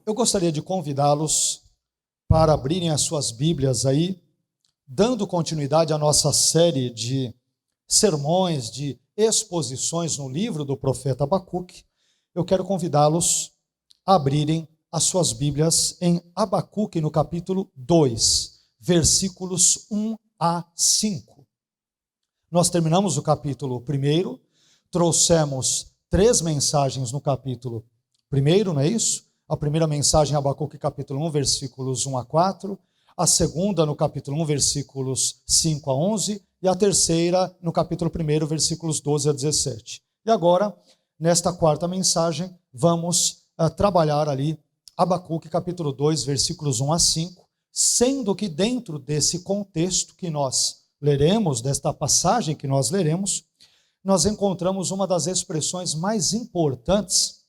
Eu gostaria de convidá-los para abrirem as suas Bíblias aí, dando continuidade à nossa série de sermões, de exposições no livro do profeta Abacuque. Eu quero convidá-los a abrirem as suas Bíblias em Abacuque, no capítulo 2, versículos 1 a 5. Nós terminamos o capítulo 1, trouxemos 3 mensagens no capítulo 1, não é isso? A primeira mensagem, Abacuque, capítulo 1, versículos 1 a 4. A segunda, no capítulo 1, versículos 5 a 11. E a terceira, no capítulo 1, versículos 12 a 17. E agora, nesta quarta mensagem, vamos trabalhar ali Abacuque, capítulo 2, versículos 1 a 5, sendo que dentro desse contexto que nós leremos, desta passagem que nós leremos, nós encontramos uma das expressões mais importantes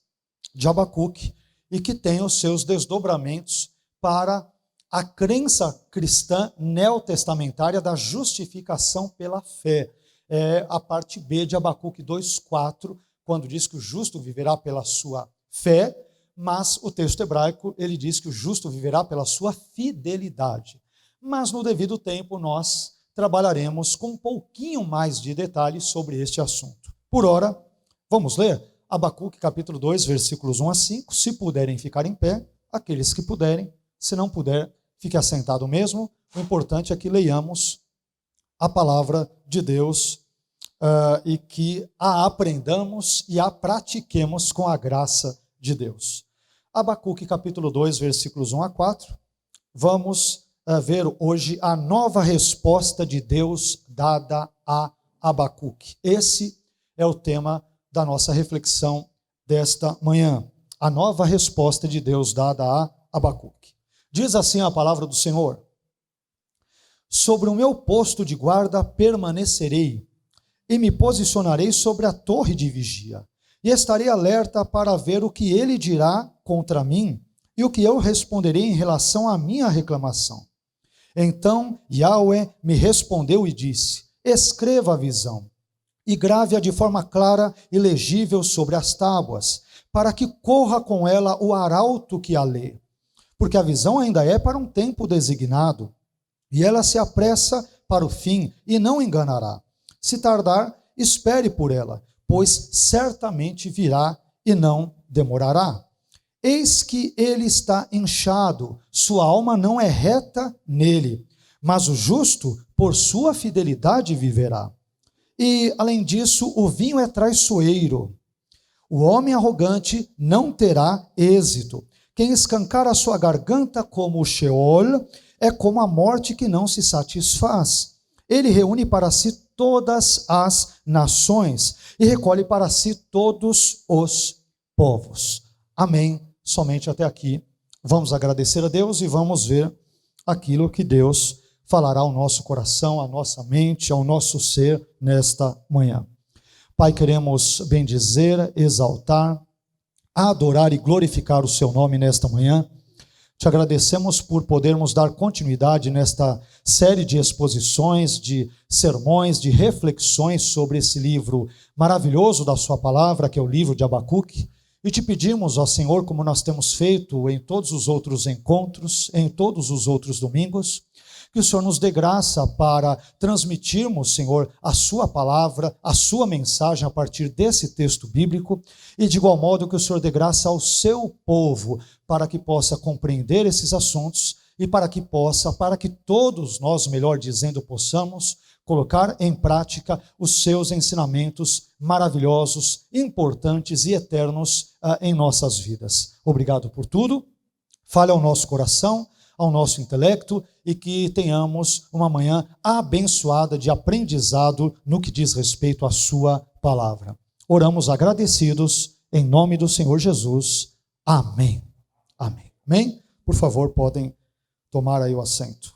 de Abacuque, e que tem os seus desdobramentos para a crença cristã neotestamentária da justificação pela fé. É a parte B de Abacuque 2,4, quando diz que o justo viverá pela sua fé, mas o texto hebraico, ele diz que o justo viverá pela sua fidelidade. Mas no devido tempo nós trabalharemos com um pouquinho mais de detalhes sobre este assunto. Por ora, vamos ler Abacuque, capítulo 2, versículos 1 a 5. Se puderem ficar em pé, aqueles que puderem. Se não puder, fique assentado mesmo. O importante é que leiamos a palavra de Deus e que a aprendamos e a pratiquemos com a graça de Deus. Abacuque, capítulo 2, versículos 1 a 4. Vamos ver hoje a nova resposta de Deus dada a Abacuque. Esse é o tema da nossa reflexão desta manhã. A nova resposta de Deus dada a Abacuque. Diz assim a palavra do Senhor: sobre o meu posto de guarda permanecerei, e me posicionarei sobre a torre de vigia, e estarei alerta para ver o que ele dirá contra mim, e o que eu responderei em relação à minha reclamação. Então Yahweh me respondeu e disse: escreva a visão, e grave-a de forma clara e legível sobre as tábuas, para que corra com ela o arauto que a lê. Porque a visão ainda é para um tempo designado, e ela se apressa para o fim, e não enganará. Se tardar, espere por ela, pois certamente virá e não demorará. Eis que ele está inchado, sua alma não é reta nele, mas o justo, por sua fidelidade, viverá. E, além disso, o vinho é traiçoeiro. O homem arrogante não terá êxito. Quem escancara a sua garganta como o Sheol é como a morte que não se satisfaz. Ele reúne para si todas as nações e recolhe para si todos os povos. Amém. Somente até aqui. Vamos agradecer a Deus e vamos ver aquilo que Deus falará ao nosso coração, à nossa mente, ao nosso ser nesta manhã. Pai, queremos bendizer, exaltar, adorar e glorificar o seu nome nesta manhã. Te agradecemos por podermos dar continuidade nesta série de exposições, de sermões, de reflexões sobre esse livro maravilhoso da sua palavra, que é o livro de Abacuque. E te pedimos, ó Senhor, como nós temos feito em todos os outros encontros, em todos os outros domingos, que o Senhor nos dê graça para transmitirmos, Senhor, a sua palavra, a sua mensagem a partir desse texto bíblico, e de igual modo que o Senhor dê graça ao seu povo para que possa compreender esses assuntos e para que todos nós, melhor dizendo, possamos colocar em prática os seus ensinamentos maravilhosos, importantes e eternos em nossas vidas. Obrigado por tudo. Fale ao nosso coração, ao nosso intelecto, e que tenhamos uma manhã abençoada de aprendizado no que diz respeito à sua palavra. Oramos agradecidos em nome do Senhor Jesus. Amém. Amém. Amém? Por favor, podem tomar aí o assento.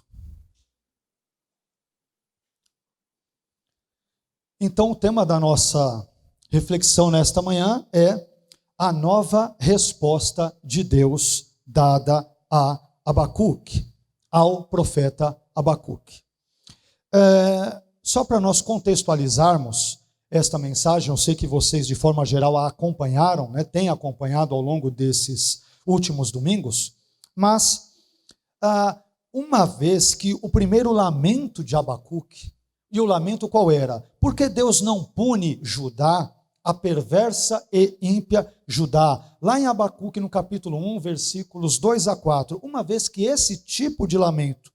Então, o tema da nossa reflexão nesta manhã é a nova resposta de Deus dada a Abacuque, ao profeta Abacuque. Só para nós contextualizarmos esta mensagem, eu sei que vocês de forma geral a acompanharam, têm acompanhado ao longo desses últimos domingos, mas uma vez que o primeiro lamento de Abacuque, e o lamento qual era? Porque Deus não pune Judá, a perversa e ímpia Judá. Lá em Abacuque, no capítulo 1, versículos 2 a 4, uma vez que esse tipo de lamento,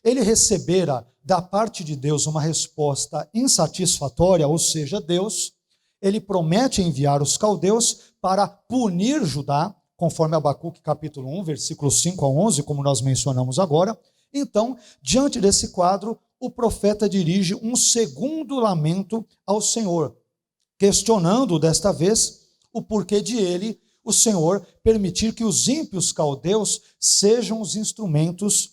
ele recebera da parte de Deus uma resposta insatisfatória, ou seja, Deus, ele promete enviar os caldeus para punir Judá, conforme Abacuque capítulo 1, versículos 5 a 11, como nós mencionamos agora. Então, diante desse quadro, o profeta dirige um segundo lamento ao Senhor, questionando desta vez o porquê de ele, o Senhor, permitir que os ímpios caldeus sejam os instrumentos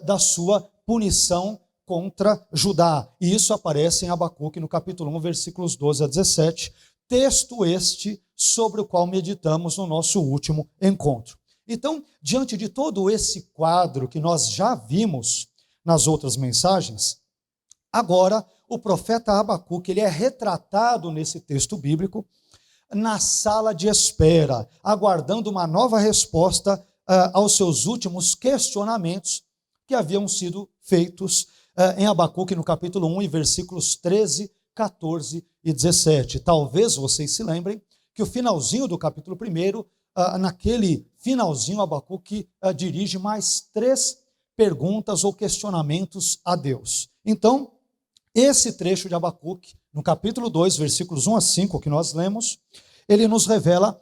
da sua punição contra Judá. E isso aparece em Abacuque, no capítulo 1, versículos 12 a 17, texto este sobre o qual meditamos no nosso último encontro. Então, diante de todo esse quadro que nós já vimos nas outras mensagens, agora o profeta Abacuque, ele é retratado nesse texto bíblico na sala de espera, aguardando uma nova resposta aos seus últimos questionamentos que haviam sido feitos em Abacuque no capítulo 1 e versículos 13, 14 e 17. Talvez vocês se lembrem que o finalzinho do capítulo 1, naquele finalzinho, Abacuque dirige mais 3 perguntas ou questionamentos a Deus. Então, esse trecho de Abacuque, no capítulo 2, versículos 1 a 5, que nós lemos, ele nos revela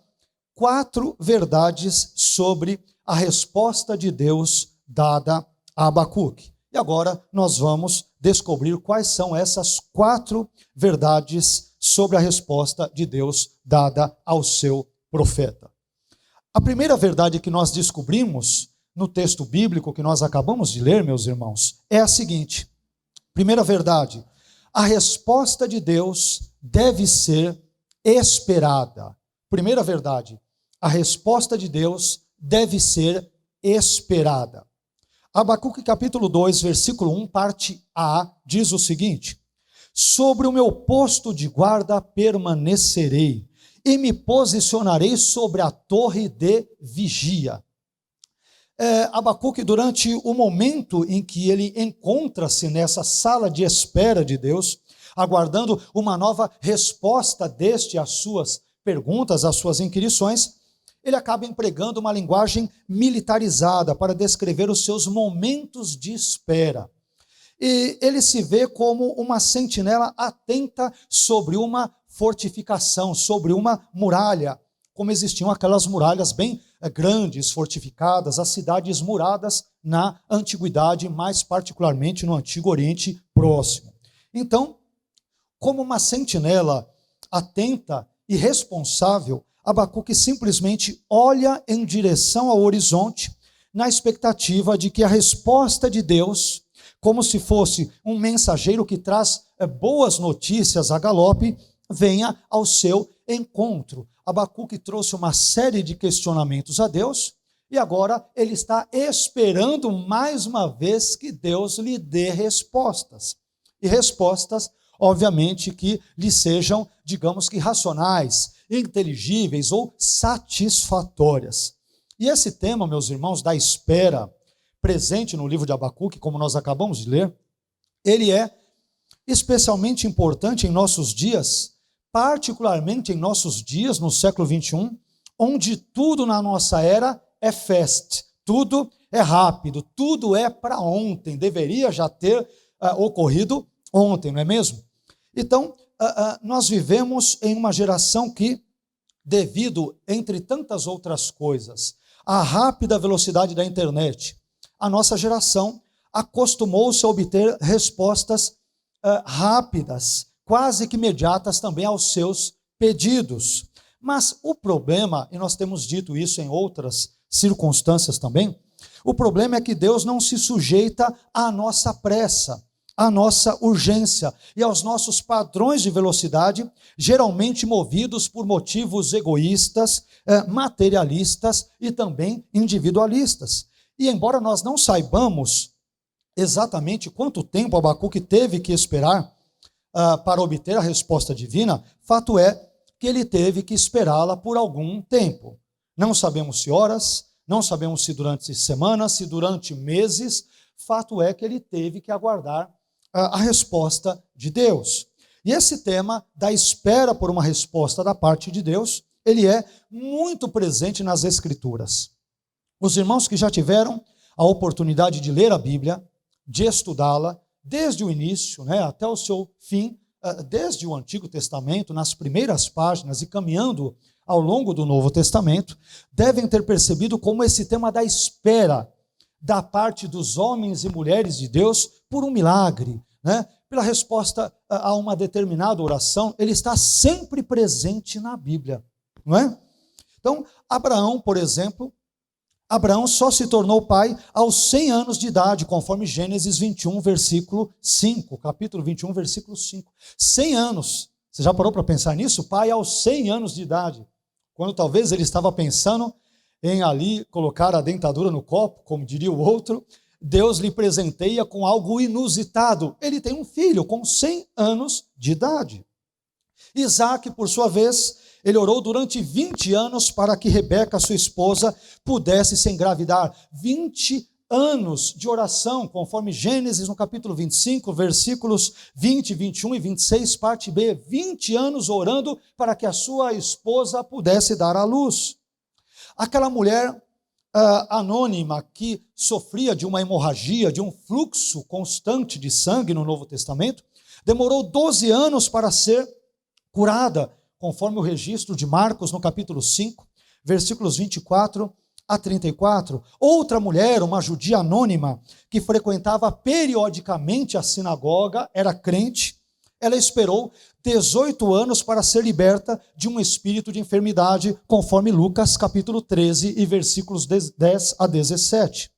4 verdades sobre a resposta de Deus dada a Abacuque. E agora nós vamos descobrir quais são essas 4 verdades sobre a resposta de Deus dada ao seu profeta. A primeira verdade que nós descobrimos no texto bíblico que nós acabamos de ler, meus irmãos, é a seguinte. Primeira verdade, a resposta de Deus deve ser esperada. Primeira verdade, a resposta de Deus deve ser esperada. Abacuque capítulo 2, versículo 1, parte A, diz o seguinte: sobre o meu posto de guarda permanecerei, e me posicionarei sobre a torre de vigia. Abacuque, durante o momento em que ele encontra-se nessa sala de espera de Deus, aguardando uma nova resposta deste às suas perguntas, às suas inquirições, ele acaba empregando uma linguagem militarizada para descrever os seus momentos de espera. E ele se vê como uma sentinela atenta sobre uma fortificação, sobre uma muralha, como existiam aquelas muralhas bem grandes, fortificadas, as cidades muradas na antiguidade, mais particularmente no Antigo Oriente Próximo. Então, como uma sentinela atenta e responsável, Abacuque simplesmente olha em direção ao horizonte, na expectativa de que a resposta de Deus, como se fosse um mensageiro que traz boas notícias a galope, venha ao seu encontro. Abacuque trouxe uma série de questionamentos a Deus, e agora ele está esperando mais uma vez que Deus lhe dê respostas. E respostas, obviamente, que lhe sejam, digamos que racionais, inteligíveis ou satisfatórias. E esse tema, meus irmãos, da espera, presente no livro de Abacuque, como nós acabamos de ler, ele é especialmente importante em nossos dias, particularmente em nossos dias, no século 21, onde tudo na nossa era é fast, tudo é rápido, tudo é para ontem, deveria já ter ocorrido ontem, não é mesmo? Então, nós vivemos em uma geração que, devido, entre tantas outras coisas, à rápida velocidade da internet, a nossa geração acostumou-se a obter respostas rápidas, quase que imediatas também aos seus pedidos. Mas o problema, e nós temos dito isso em outras circunstâncias também, o problema é que Deus não se sujeita à nossa pressa, à nossa urgência e aos nossos padrões de velocidade, geralmente movidos por motivos egoístas, materialistas e também individualistas. E embora nós não saibamos exatamente quanto tempo Abacuque teve que esperar para obter a resposta divina, fato é que ele teve que esperá-la por algum tempo. Não sabemos se horas, não sabemos se durante semanas, se durante meses. Fato é que ele teve que aguardar a resposta de Deus. E esse tema da espera por uma resposta da parte de Deus, ele é muito presente nas Escrituras. Os irmãos que já tiveram a oportunidade de ler a Bíblia, de estudá-la, desde o início, até o seu fim, desde o Antigo Testamento, nas primeiras páginas e caminhando ao longo do Novo Testamento, devem ter percebido como esse tema da espera da parte dos homens e mulheres de Deus por um milagre, pela resposta a uma determinada oração, ele está sempre presente na Bíblia, não é? Então, Abraão, por exemplo, Abraão só se tornou pai aos 100 anos de idade, conforme Gênesis 21, versículo 5, capítulo 21, versículo 5. 100 anos, você já parou para pensar nisso? Pai aos 100 anos de idade, quando talvez ele estava pensando em ali colocar a dentadura no copo, como diria o outro, Deus lhe presenteia com algo inusitado. Ele tem um filho com 100 anos de idade. Isaac, por sua vez, ele orou durante 20 anos para que Rebeca, sua esposa, pudesse se engravidar. 20 anos de oração, conforme Gênesis no capítulo 25, versículos 20, 21 e 26, parte B. 20 anos orando para que a sua esposa pudesse dar à luz. Aquela mulher anônima que sofria de uma hemorragia, de um fluxo constante de sangue no Novo Testamento, demorou 12 anos para ser curada, conforme o registro de Marcos no capítulo 5, versículos 24 a 34. Outra mulher, uma judia anônima, que frequentava periodicamente a sinagoga, era crente, ela esperou 18 anos para ser liberta de um espírito de enfermidade, conforme Lucas capítulo 13 e versículos 10 a 17.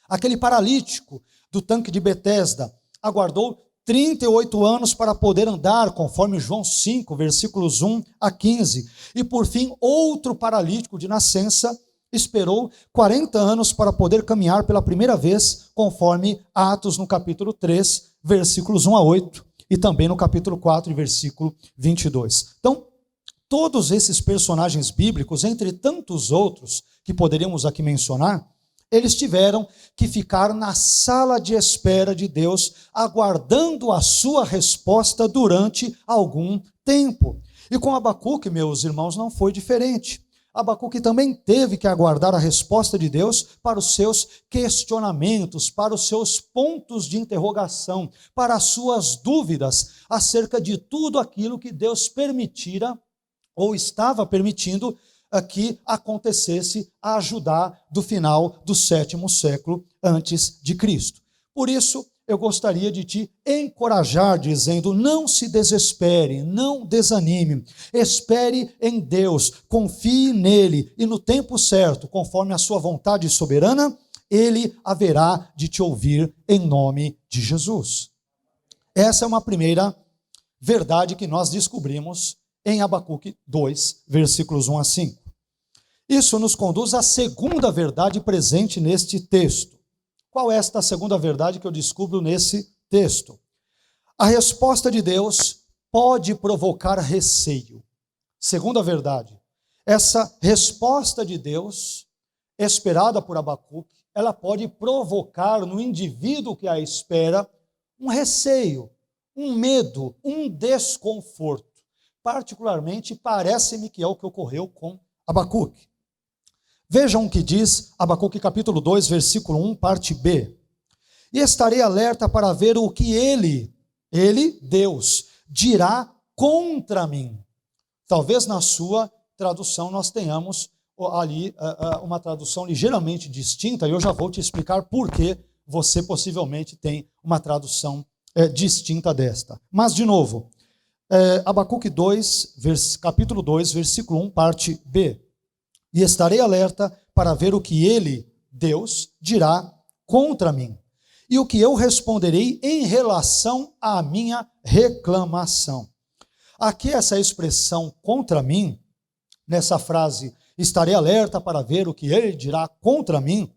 Aquele paralítico do tanque de Betesda aguardou 38 anos para poder andar, conforme João 5, versículos 1 a 15. E por fim, outro paralítico de nascença esperou 40 anos para poder caminhar pela primeira vez, conforme Atos no capítulo 3, versículos 1 a 8. E também no capítulo 4, versículo 22. Então, todos esses personagens bíblicos, entre tantos outros que poderíamos aqui mencionar, eles tiveram que ficar na sala de espera de Deus, aguardando a sua resposta durante algum tempo. E com Abacuque, meus irmãos, não foi diferente. Abacuque também teve que aguardar a resposta de Deus para os seus questionamentos, para os seus pontos de interrogação, para as suas dúvidas acerca de tudo aquilo que Deus permitira ou estava permitindo que acontecesse a ajudar do final do 7º século antes de Cristo. Por isso, eu gostaria de te encorajar dizendo, não se desespere, não desanime, espere em Deus, confie nele e no tempo certo, conforme a sua vontade soberana, ele haverá de te ouvir em nome de Jesus. Essa é uma primeira verdade que nós descobrimos em Abacuque 2, versículos 1 a 5. Isso nos conduz à segunda verdade presente neste texto. Qual é esta segunda verdade que eu descubro nesse texto? A resposta de Deus pode provocar receio. Segunda verdade, essa resposta de Deus, esperada por Abacuque, ela pode provocar no indivíduo que a espera um receio, um medo, um desconforto. Particularmente, parece-me que é o que ocorreu com Abacuque. Vejam o que diz Abacuque capítulo 2, versículo 1, parte B. E estarei alerta para ver o que ele, Deus, dirá contra mim. Talvez na sua tradução nós tenhamos ali uma tradução ligeiramente distinta, e eu já vou te explicar por que você possivelmente tem uma tradução distinta desta. Mas, de novo, Abacuque 2, capítulo 2, versículo 1, parte B. E estarei alerta para ver o que ele, Deus, dirá contra mim, e o que eu responderei em relação à minha reclamação. Aqui essa expressão contra mim, nessa frase, estarei alerta para ver o que ele dirá contra mim,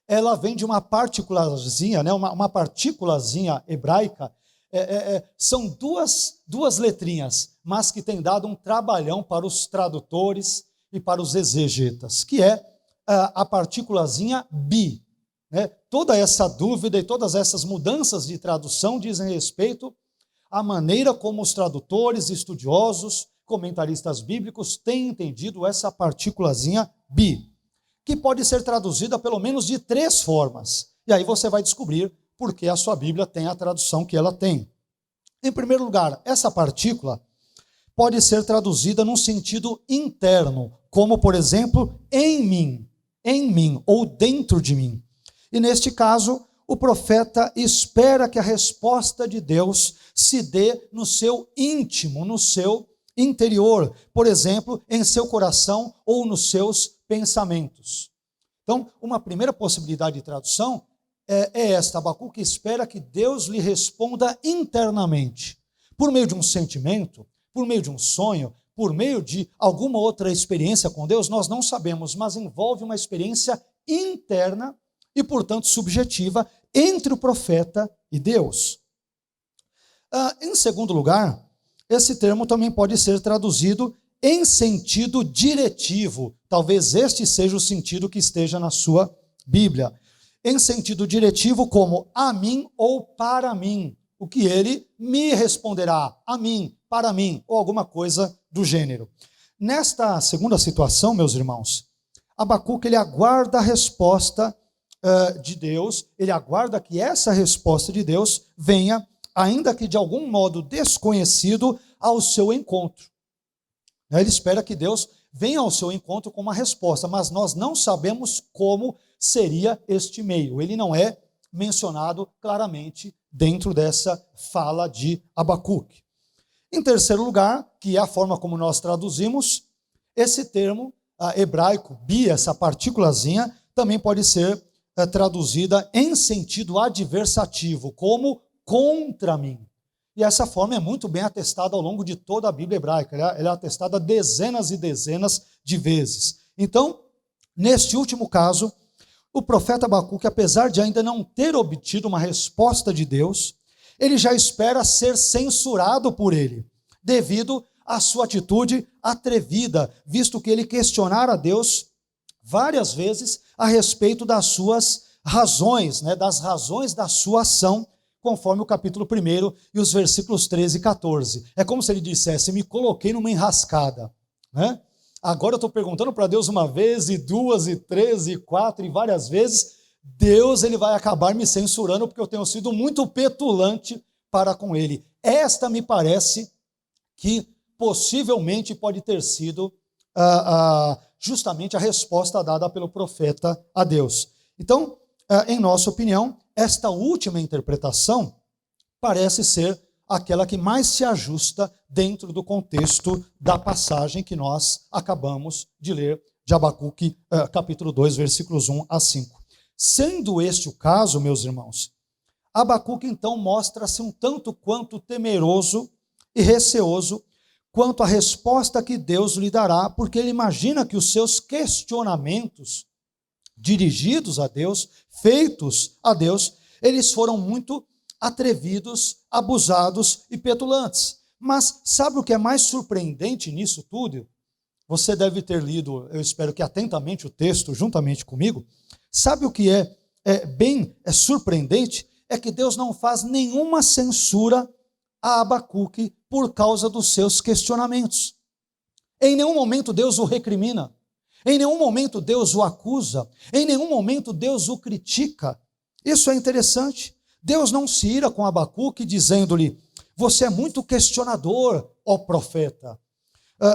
ela vem de uma partículazinha, uma partículazinha hebraica, são duas letrinhas, mas que tem dado um trabalhão para os tradutores e para os exegetas, que é a partículazinha bi. Né? Toda essa dúvida e todas essas mudanças de tradução dizem respeito à maneira como os tradutores, estudiosos, comentaristas bíblicos têm entendido essa partículazinha bi, que pode ser traduzida pelo menos de 3 formas. E aí você vai descobrir por que a sua Bíblia tem a tradução que ela tem. Em primeiro lugar, essa partícula pode ser traduzida num sentido interno, como, por exemplo, em mim, ou dentro de mim. E neste caso, o profeta espera que a resposta de Deus se dê no seu íntimo, no seu interior, por exemplo, em seu coração ou nos seus pensamentos. Então, uma primeira possibilidade de tradução é esta: Abacuque espera que Deus lhe responda internamente, por meio de um sentimento, por meio de um sonho, por meio de alguma outra experiência com Deus, nós não sabemos, mas envolve uma experiência interna e, portanto, subjetiva entre o profeta e Deus. Em segundo lugar, esse termo também pode ser traduzido em sentido diretivo. Talvez este seja o sentido que esteja na sua Bíblia. Em sentido diretivo, como a mim ou para mim. O que ele me responderá, a mim, para mim, ou alguma coisa do gênero. Nesta segunda situação, meus irmãos, Abacuque ele aguarda a resposta de Deus, ele aguarda que essa resposta de Deus venha, ainda que de algum modo desconhecido, ao seu encontro. Ele espera que Deus venha ao seu encontro com uma resposta, mas nós não sabemos como seria este meio. Ele não é mencionado claramente dentro dessa fala de Abacuque. Em terceiro lugar, que é a forma como nós traduzimos, esse termo hebraico, bi, essa partículazinha, também pode ser traduzida em sentido adversativo, como contra mim. E essa forma é muito bem atestada ao longo de toda a Bíblia hebraica. Ela é atestada dezenas e dezenas de vezes. Então, neste último caso, o profeta Abacuque, apesar de ainda não ter obtido uma resposta de Deus, ele já espera ser censurado por ele, devido à sua atitude atrevida, visto que ele questionara a Deus várias vezes a respeito das suas razões, das razões da sua ação, conforme o capítulo 1 e os versículos 13 e 14. É como se ele dissesse: me coloquei numa enrascada, Agora eu estou perguntando para Deus uma vez, e 2, e 3, e 4, e várias vezes. Deus ele vai acabar me censurando porque eu tenho sido muito petulante para com ele. Esta me parece que possivelmente pode ter sido justamente a resposta dada pelo profeta a Deus. Então, em nossa opinião, esta última interpretação parece ser aquela que mais se ajusta dentro do contexto da passagem que nós acabamos de ler, de Abacuque, capítulo 2, versículos 1 a 5. Sendo este o caso, meus irmãos, Abacuque então mostra-se um tanto quanto temeroso e receoso quanto à resposta que Deus lhe dará, porque ele imagina que os seus questionamentos dirigidos a Deus, feitos a Deus, eles foram muito atrevidos, abusados e petulantes. Mas sabe o que é mais surpreendente nisso tudo? Você deve ter lido, eu espero que atentamente, o texto juntamente comigo. Sabe o que é bem surpreendente? É que Deus não faz nenhuma censura a Abacuque por causa dos seus questionamentos. Em nenhum momento Deus o recrimina. Em nenhum momento Deus o acusa. Em nenhum momento Deus o critica. Isso é interessante. Deus não se ira com Abacuque dizendo-lhe: você é muito questionador, ó profeta.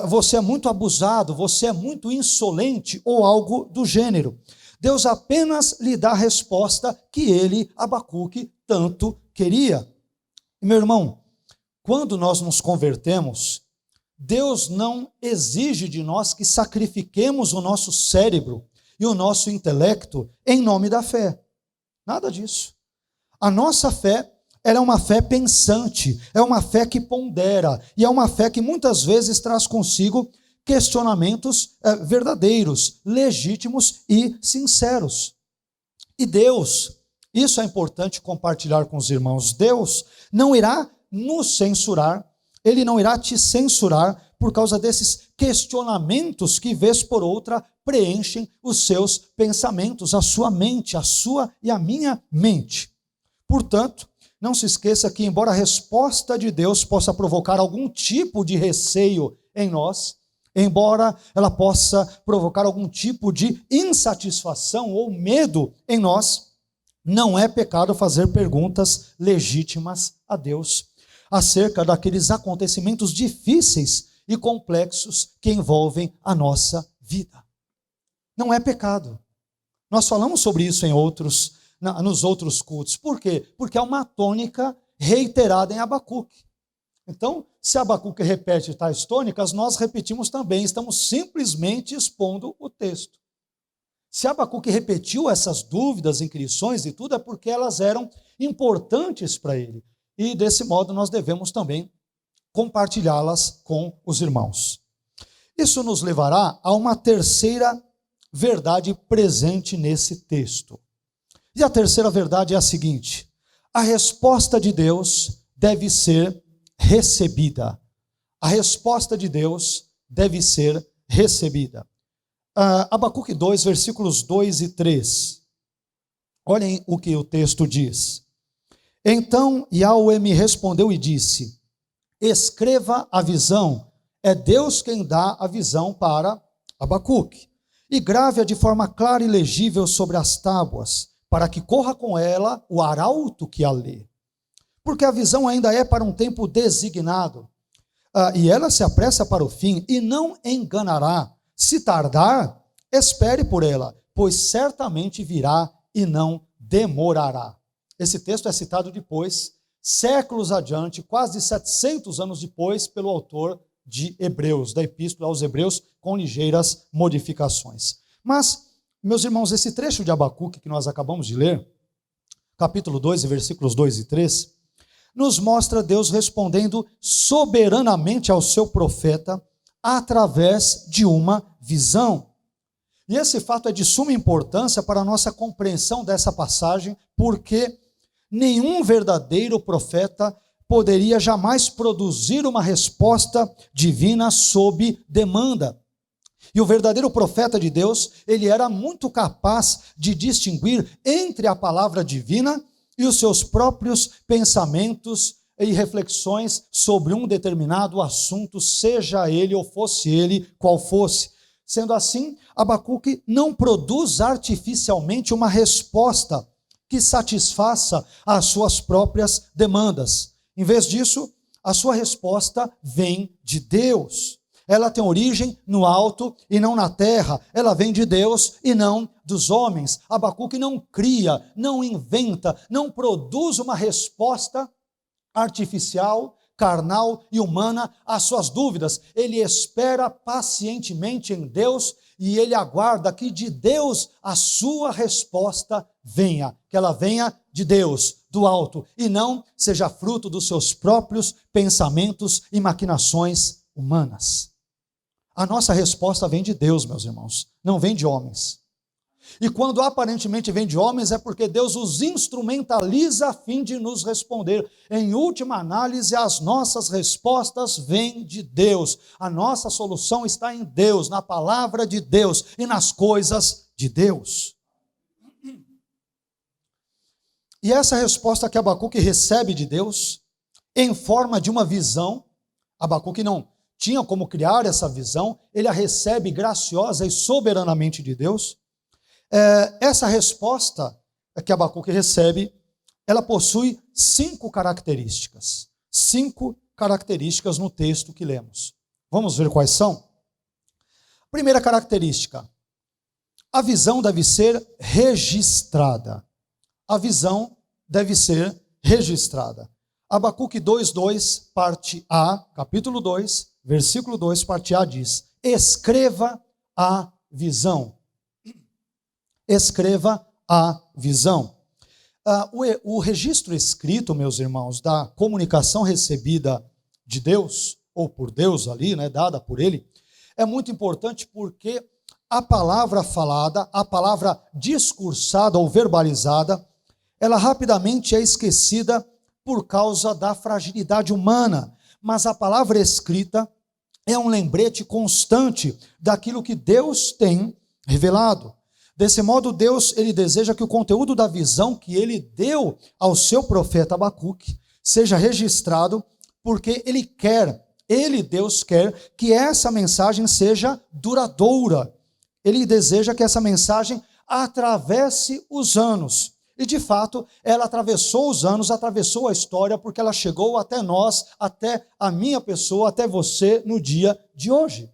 Você é muito abusado, você é muito insolente, ou algo do gênero. Deus apenas lhe dá a resposta que ele, Abacuque, tanto queria. Meu irmão, quando nós nos convertemos, Deus não exige de nós que sacrifiquemos o nosso cérebro e o nosso intelecto em nome da fé. Nada disso. A nossa fé, ela é uma fé pensante, é uma fé que pondera, e é uma fé que muitas vezes traz consigo questionamentos verdadeiros, legítimos e sinceros. E Deus, isso é importante compartilhar com os irmãos, Deus não irá nos censurar Ele não irá te censurar por causa desses questionamentos que, vez por outra, preenchem os seus pensamentos, a sua mente, a sua e a minha mente. Portanto, não se esqueça que, embora a resposta de Deus possa provocar algum tipo de receio em nós, embora ela possa provocar algum tipo de insatisfação ou medo em nós, não é pecado fazer perguntas legítimas a Deus acerca daqueles acontecimentos difíceis e complexos que envolvem a nossa vida. Não é pecado. Nós falamos sobre isso nos outros cultos. Por quê? Porque é uma tônica reiterada em Abacuque. Então, se Abacuque repete tais tônicas, nós repetimos também, estamos simplesmente expondo o texto. Se Abacuque repetiu essas dúvidas, inquirições e tudo, é porque elas eram importantes para ele. E desse modo nós devemos também compartilhá-las com os irmãos. Isso nos levará a uma terceira verdade presente nesse texto. E a terceira verdade é a seguinte: a resposta de Deus deve ser recebida. A resposta de Deus deve ser recebida. Abacuque 2, versículos 2 e 3. Olhem o que o texto diz. Então Yahweh me respondeu e disse: escreva a visão, é Deus quem dá a visão para Abacuque, e grave-a de forma clara e legível sobre as tábuas, para que corra com ela o arauto que a lê. Porque a visão ainda é para um tempo designado, e ela se apressa para o fim, e não enganará. Se tardar, espere por ela, pois certamente virá e não demorará. Esse texto é citado depois, séculos adiante, quase 700 anos depois, pelo autor de Hebreus, da Epístola aos Hebreus, com ligeiras modificações. Mas, meus irmãos, esse trecho de Abacuque que nós acabamos de ler, capítulo 2, versículos 2 e 3, nos mostra Deus respondendo soberanamente ao seu profeta através de uma visão. E esse fato é de suma importância para a nossa compreensão dessa passagem, porque nenhum verdadeiro profeta poderia jamais produzir uma resposta divina sob demanda. E o verdadeiro profeta de Deus, ele era muito capaz de distinguir entre a palavra divina e os seus próprios pensamentos e reflexões sobre um determinado assunto, seja ele ou fosse ele qual fosse. Sendo assim, Abacuque não produz artificialmente uma resposta que satisfaça as suas próprias demandas. Em vez disso, a sua resposta vem de Deus. Ela tem origem no alto e não na terra. Ela vem de Deus e não dos homens. Abacuque não cria, não inventa, não produz uma resposta artificial, carnal e humana às suas dúvidas. Ele espera pacientemente em Deus e ele aguarda que de Deus a sua resposta venha, que ela venha de Deus, do alto, e não seja fruto dos seus próprios pensamentos e maquinações humanas. A nossa resposta vem de Deus, meus irmãos, não vem de homens. E quando aparentemente vem de homens, é porque Deus os instrumentaliza a fim de nos responder. Em última análise, as nossas respostas vêm de Deus. A nossa solução está em Deus, na palavra de Deus e nas coisas de Deus. E essa resposta que Abacuque recebe de Deus, em forma de uma visão, Abacuque não tinha como criar essa visão, ele a recebe graciosa e soberanamente de Deus. Essa resposta que Abacuque recebe, ela possui 5 características. 5 características no texto que lemos. Vamos ver quais são? Primeira característica: a visão deve ser registrada. A visão deve ser registrada. Abacuque 2:2, parte A, capítulo 2, versículo 2, parte A diz: escreva a visão. Escreva a visão. O registro escrito, meus irmãos, da comunicação recebida de Deus, ou por Deus ali, dada por ele, é muito importante porque a palavra falada, a palavra discursada ou verbalizada, ela rapidamente é esquecida por causa da fragilidade humana. mas a palavra escrita é um lembrete constante daquilo que Deus tem revelado. Desse modo, Deus, ele deseja que o conteúdo da visão que ele deu ao seu profeta Abacuque seja registrado, porque Deus quer que essa mensagem seja duradoura. Ele deseja que essa mensagem atravesse os anos. E, de fato, ela atravessou os anos, atravessou a história, porque ela chegou até nós, até a minha pessoa, até você, no dia de hoje.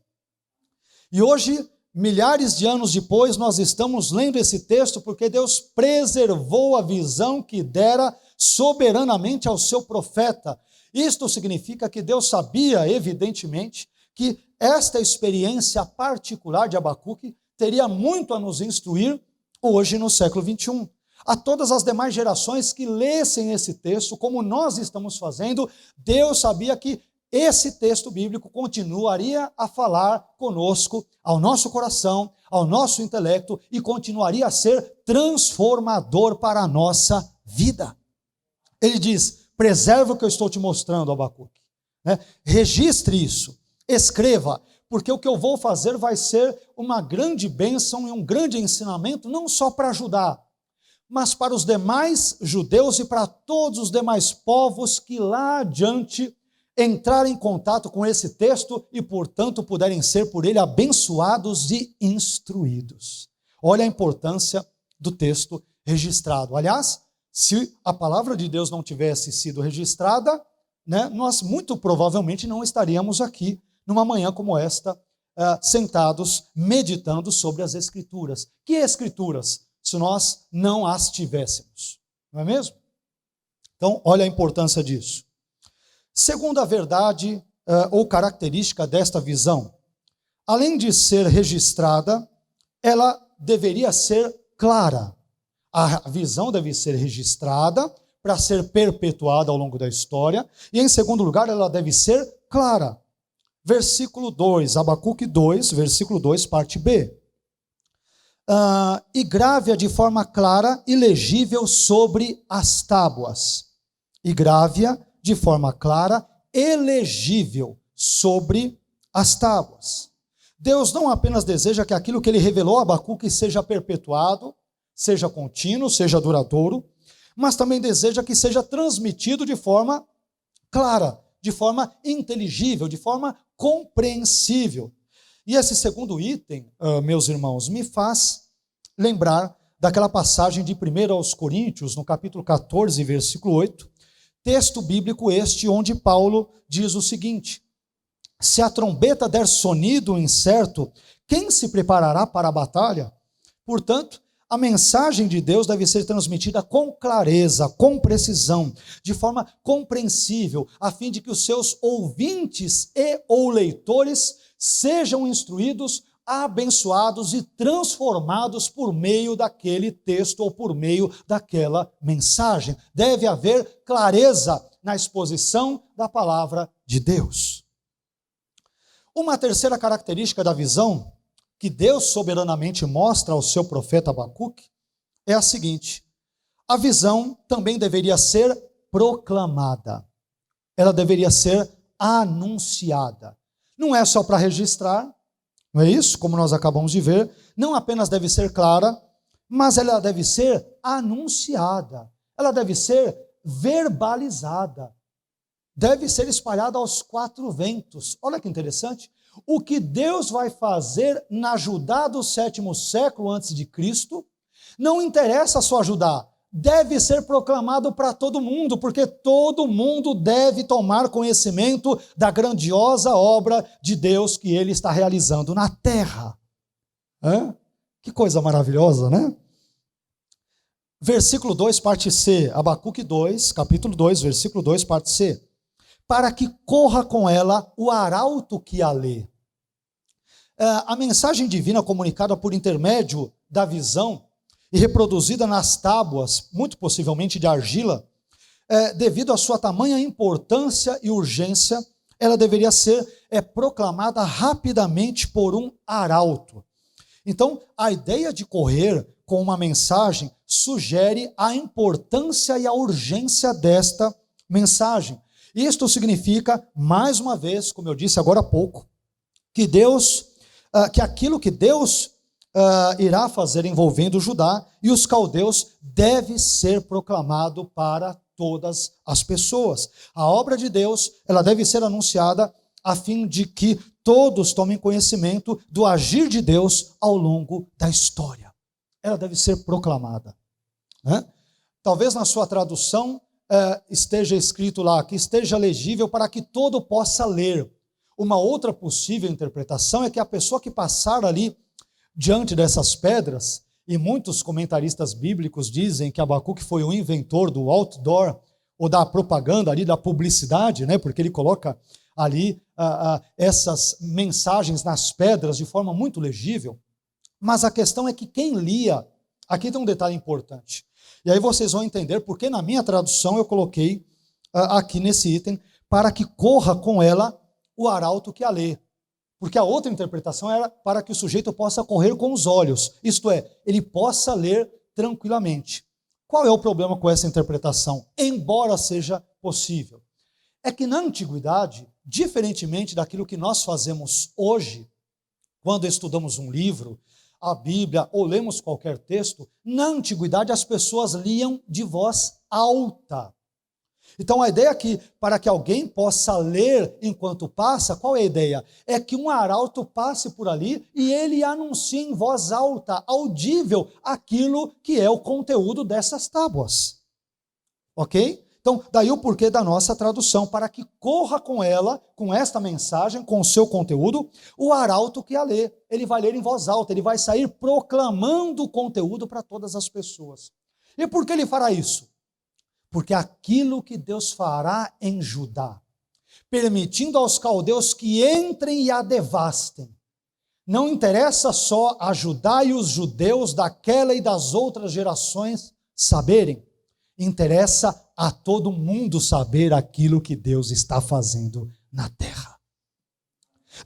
E hoje, milhares de anos depois, nós estamos lendo esse texto porque Deus preservou a visão que dera soberanamente ao seu profeta. Isto significa que Deus sabia, evidentemente, que esta experiência particular de Abacuque teria muito a nos instruir hoje no século 21. A todas as demais gerações que lessem esse texto, como nós estamos fazendo, Deus sabia que esse texto bíblico continuaria a falar conosco, ao nosso coração, ao nosso intelecto, e continuaria a ser transformador para a nossa vida. Ele diz: preserva o que eu estou te mostrando, Abacuque. Registre isso, escreva, porque o que eu vou fazer vai ser uma grande bênção e um grande ensinamento, não só para ajudar, mas para os demais judeus e para todos os demais povos que lá adiante entrarem em contato com esse texto e, portanto, puderem ser por ele abençoados e instruídos. Olha a importância do texto registrado. Aliás, se a palavra de Deus não tivesse sido registrada, nós muito provavelmente não estaríamos aqui numa manhã como esta, sentados, meditando sobre as Escrituras. Que Escrituras, se nós não as tivéssemos? Não é mesmo? Então, olha a importância disso. Segunda verdade ou característica desta visão, além de ser registrada, ela deveria ser clara. A visão deve ser registrada para ser perpetuada ao longo da história, e em segundo lugar, ela deve ser clara. Versículo 2, Abacuque 2, versículo 2, parte B. E grave-a de forma clara e legível sobre as tábuas. E grave-a de forma clara e legível sobre as tábuas. Deus não apenas deseja que aquilo que ele revelou a Abacuque seja perpetuado, seja contínuo, seja duradouro, mas também deseja que seja transmitido de forma clara, de forma inteligível, de forma compreensível. E esse segundo item, meus irmãos, me faz lembrar daquela passagem de 1 aos Coríntios, no capítulo 14, versículo 8, texto bíblico este onde Paulo diz o seguinte: se a trombeta der sonido incerto, quem se preparará para a batalha? Portanto, a mensagem de Deus deve ser transmitida com clareza, com precisão, de forma compreensível, a fim de que os seus ouvintes e ou leitores sejam instruídos, abençoados e transformados por meio daquele texto ou por meio daquela mensagem. Deve haver clareza na exposição da palavra de Deus. Uma terceira característica da visão que Deus soberanamente mostra ao seu profeta Abacuque é a seguinte: a visão também deveria ser proclamada, ela deveria ser anunciada. Não é só para registrar, não é isso? Como nós acabamos de ver, não apenas deve ser clara, mas ela deve ser anunciada, ela deve ser verbalizada, deve ser espalhada aos quatro ventos. Olha que interessante. O que Deus vai fazer na Judá do 7º século antes de Cristo, não interessa só Judá, deve ser proclamado para todo mundo, porque todo mundo deve tomar conhecimento da grandiosa obra de Deus que ele está realizando na terra. Que coisa maravilhosa, né? Versículo 2, parte C, Abacuque 2, capítulo 2, versículo 2, parte C. Para que corra com ela o arauto que a lê. A mensagem divina comunicada por intermédio da visão e reproduzida nas tábuas, muito possivelmente de argila, devido à sua tamanha importância e urgência, ela deveria ser proclamada rapidamente por um arauto. Então, a ideia de correr com uma mensagem sugere a importância e a urgência desta mensagem. Isto significa, mais uma vez, como eu disse agora há pouco, que aquilo que Deus irá fazer envolvendo Judá e os caldeus deve ser proclamado para todas as pessoas. A obra de Deus, ela deve ser anunciada a fim de que todos tomem conhecimento do agir de Deus ao longo da história. Ela deve ser proclamada. Né? Talvez na sua tradução esteja escrito lá, que esteja legível para que todo possa ler. Uma outra possível interpretação é que a pessoa que passar ali diante dessas pedras, e muitos comentaristas bíblicos dizem que Abacuque foi o inventor do outdoor, ou da propaganda ali, da publicidade, né? Porque ele coloca ali essas mensagens nas pedras de forma muito legível. Mas a questão é que quem lia, aqui tem um detalhe importante, e aí vocês vão entender porque na minha tradução eu coloquei aqui nesse item, para que corra com ela o arauto que a lê. Porque a outra interpretação era para que o sujeito possa correr com os olhos, isto é, ele possa ler tranquilamente. Qual é o problema com essa interpretação? Embora seja possível. É que na antiguidade, diferentemente daquilo que nós fazemos hoje, quando estudamos um livro, a Bíblia, ou lemos qualquer texto, na antiguidade as pessoas liam de voz alta. Então a ideia aqui, para que alguém possa ler enquanto passa, qual é a ideia? É que um arauto passe por ali e ele anuncie em voz alta, audível, aquilo que é o conteúdo dessas tábuas. Ok? Então, daí o porquê da nossa tradução, para que corra com ela, com esta mensagem, com o seu conteúdo, o arauto que a lê. Ele vai ler em voz alta, ele vai sair proclamando o conteúdo para todas as pessoas. E por que ele fará isso? Porque aquilo que Deus fará em Judá, permitindo aos caldeus que entrem e a devastem, não interessa só a Judá e os judeus daquela e das outras gerações saberem, interessa a todo mundo saber aquilo que Deus está fazendo na terra.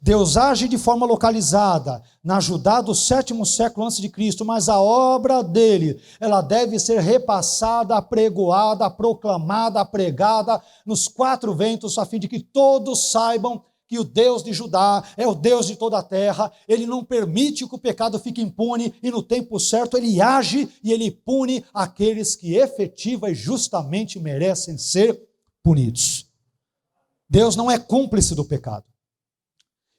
Deus age de forma localizada na Judá do 7º século a.C., mas a obra dele, ela deve ser repassada, apregoada, proclamada, pregada nos 4 ventos, a fim de que todos saibam que o Deus de Judá é o Deus de toda a terra. Ele não permite que o pecado fique impune e no tempo certo ele age e ele pune aqueles que efetiva e justamente merecem ser punidos. Deus não é cúmplice do pecado.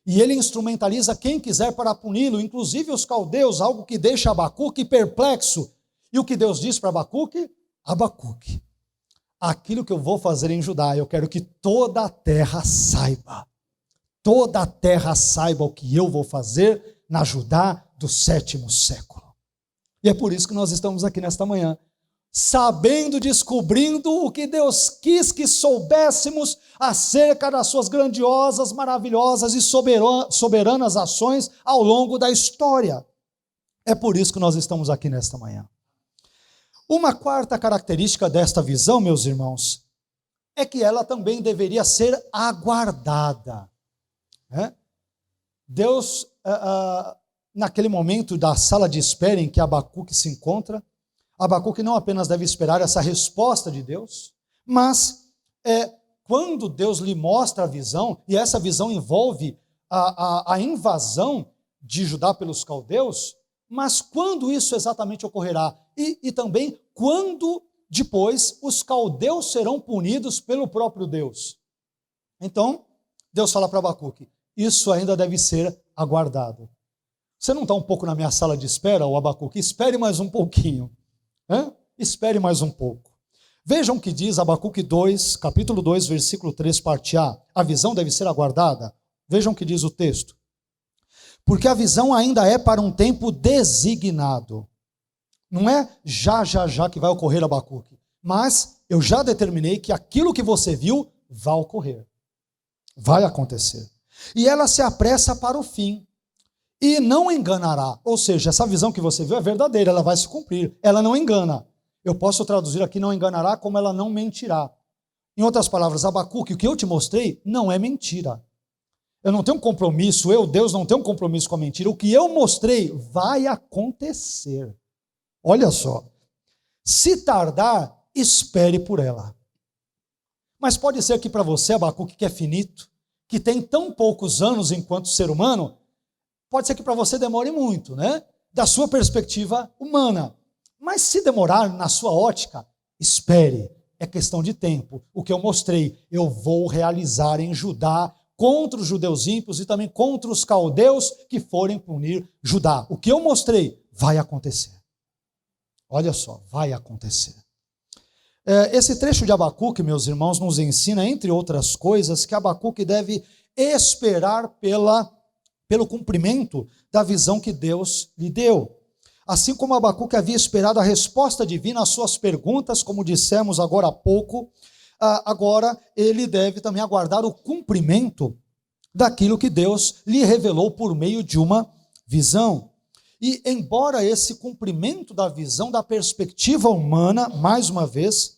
E ele instrumentaliza quem quiser para puni-lo, inclusive os caldeus, algo que deixa Abacuque perplexo. E o que Deus diz para Abacuque? Abacuque, aquilo que eu vou fazer em Judá, eu quero que toda a terra saiba. Toda a terra saiba o que eu vou fazer na Judá do 7º século. E é por isso que nós estamos aqui nesta manhã, sabendo, descobrindo o que Deus quis que soubéssemos acerca das suas grandiosas, maravilhosas e soberanas ações ao longo da história. É por isso que nós estamos aqui nesta manhã. Uma quarta característica desta visão, meus irmãos, é que ela também deveria ser aguardada. Deus, naquele momento da sala de espera em que Abacuque se encontra, Abacuque não apenas deve esperar essa resposta de Deus, mas quando Deus lhe mostra a visão, e essa visão envolve a invasão de Judá pelos caldeus, mas quando isso exatamente ocorrerá? E também quando depois os caldeus serão punidos pelo próprio Deus. Então, Deus fala para Abacuque, isso ainda deve ser aguardado. Você não está um pouco na minha sala de espera, ô Abacuque? Espere mais um pouquinho. Espere mais um pouco. Vejam o que diz Abacuque 2, capítulo 2, versículo 3, parte A. A visão deve ser aguardada. Vejam o que diz o texto. Porque a visão ainda é para um tempo designado. Não é já que vai ocorrer, Abacuque. Mas eu já determinei que aquilo que você viu vai ocorrer. Vai acontecer. E ela se apressa para o fim. E não enganará, ou seja, essa visão que você viu é verdadeira, ela vai se cumprir, ela não engana. Eu posso traduzir aqui não enganará como ela não mentirá. Em outras palavras, Abacuque, o que eu te mostrei não é mentira. Eu não tenho um compromisso, Deus, não tenho um compromisso com a mentira. O que eu mostrei vai acontecer. Olha só, se tardar, espere por ela. Mas pode ser que para você, Abacuque, que é finito, que tem tão poucos anos enquanto ser humano, pode ser que para você demore muito, né? Da sua perspectiva humana. Mas se demorar na sua ótica, espere, é questão de tempo. O que eu mostrei, eu vou realizar em Judá contra os judeus ímpios e também contra os caldeus que forem punir Judá. O que eu mostrei vai acontecer. Olha só, vai acontecer. Esse trecho de Abacuque, meus irmãos, nos ensina, entre outras coisas, que Abacuque deve esperar pelo cumprimento da visão que Deus lhe deu. Assim como Abacuque havia esperado a resposta divina às suas perguntas, como dissemos agora há pouco, agora ele deve também aguardar o cumprimento daquilo que Deus lhe revelou por meio de uma visão. E embora esse cumprimento da visão, da perspectiva humana, mais uma vez,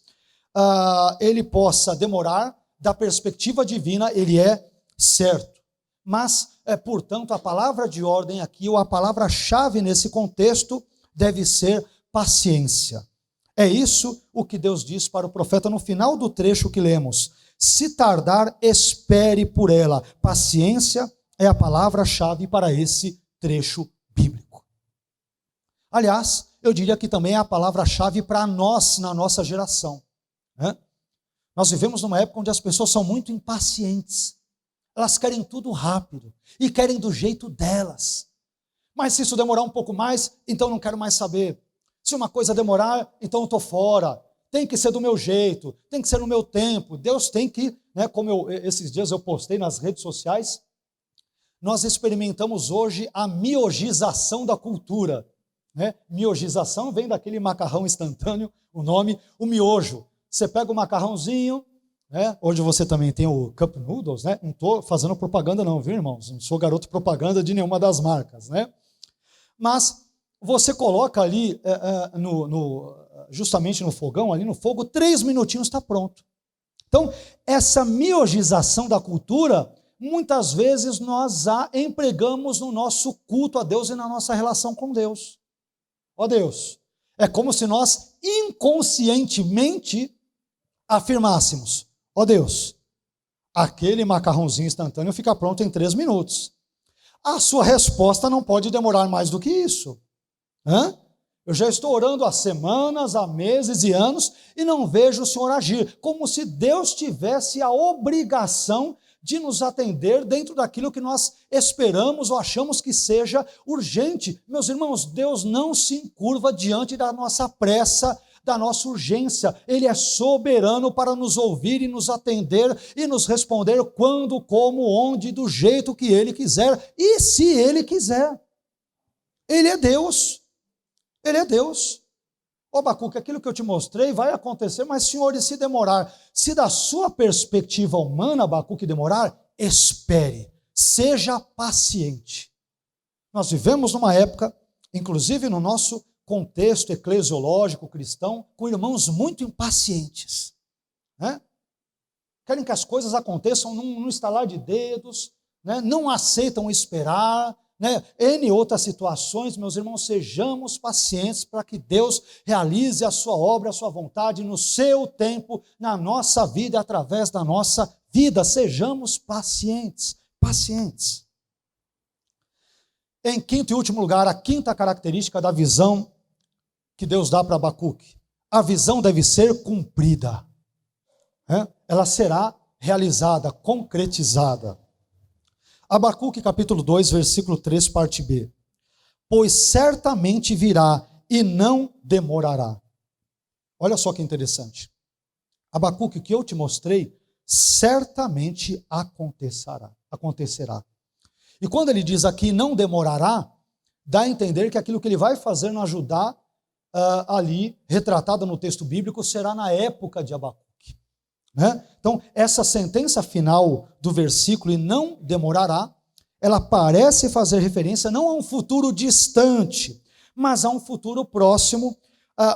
ele possa demorar, da perspectiva divina, ele é certo. Mas, portanto, a palavra de ordem aqui, ou a palavra-chave nesse contexto, deve ser paciência. É isso o que Deus diz para o profeta no final do trecho que lemos. Se tardar, espere por ela. Paciência é a palavra-chave para esse trecho bíblico. Aliás, eu diria que também é a palavra-chave para nós, na nossa geração. Né? Nós vivemos numa época onde as pessoas são muito impacientes. Elas querem tudo rápido e querem do jeito delas. Mas se isso demorar um pouco mais, então não quero mais saber. Se uma coisa demorar, então eu estou fora. Tem que ser do meu jeito, tem que ser no meu tempo. Deus tem que, né, como esses dias eu postei nas redes sociais, nós experimentamos hoje a miogização da cultura. Né? Miogização vem daquele macarrão instantâneo, o nome, o miojo. Você pega o macarrãozinho, né? Hoje você também tem o Cup Noodles, né? Não estou fazendo propaganda não, viu, irmãos? Não sou garoto propaganda de nenhuma das marcas, né? Mas você coloca ali, justamente no fogão, ali no fogo, 3 minutinhos está pronto. Então, essa miogização da cultura, muitas vezes nós a empregamos no nosso culto a Deus e na nossa relação com Deus. Ó Deus, é como se nós inconscientemente afirmássemos, ó Deus, aquele macarrãozinho instantâneo fica pronto em 3 minutos. A sua resposta não pode demorar mais do que isso. Eu já estou orando há semanas, há meses e anos e não vejo o Senhor agir, como se Deus tivesse a obrigação de nos atender dentro daquilo que nós esperamos ou achamos que seja urgente. Meus irmãos, Deus não se encurva diante da nossa pressa, da nossa urgência. Ele é soberano para nos ouvir e nos atender e nos responder quando, como, onde, do jeito que Ele quiser e se Ele quiser. Ele é Deus. Ele é Deus. Ô Abacuque, aquilo que eu te mostrei vai acontecer, mas Senhor, e se demorar? Se da sua perspectiva humana, Abacuque, demorar, espere, seja paciente. Nós vivemos numa época, inclusive no nosso contexto eclesiológico cristão, com irmãos muito impacientes. Né? Querem que as coisas aconteçam num estalar de dedos, né? Não aceitam esperar, né? N outras situações. Meus irmãos, sejamos pacientes para que Deus realize a sua obra, a sua vontade no seu tempo, na nossa vida, através da nossa vida. Sejamos pacientes, pacientes. Em quinto e último lugar, a quinta característica da visão que Deus dá para Abacuque. A visão deve ser cumprida. Ela será realizada, concretizada. Abacuque capítulo 2, versículo 3, parte B. Pois certamente virá e não demorará. Olha só que interessante. Abacuque, o que eu te mostrei, certamente acontecerá. E quando ele diz aqui não demorará, dá a entender que aquilo que ele vai fazer na Judá, ali, retratado no texto bíblico, será na época de Abacuque. Né? Então, essa sentença final do versículo, e não demorará, ela parece fazer referência não a um futuro distante, mas a um futuro próximo,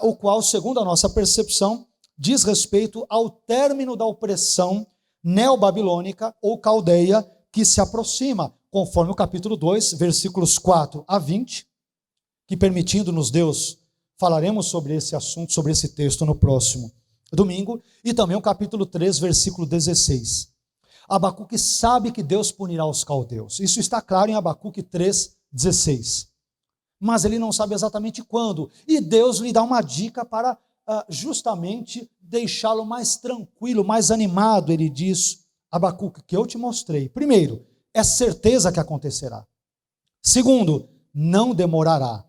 o qual, segundo a nossa percepção, diz respeito ao término da opressão neobabilônica ou caldeia que se aproxima, conforme o capítulo 2, versículos 4 a 20, que permitindo-nos Deus, falaremos sobre esse assunto, sobre esse texto no próximo domingo, e também o capítulo 3, versículo 16. Abacuque sabe que Deus punirá os caldeus. Isso está claro em Abacuque 3, 16. Mas ele não sabe exatamente quando. E Deus lhe dá uma dica para justamente deixá-lo mais tranquilo, mais animado. Ele diz, Abacuque, que eu te mostrei. Primeiro, é certeza que acontecerá. Segundo, não demorará.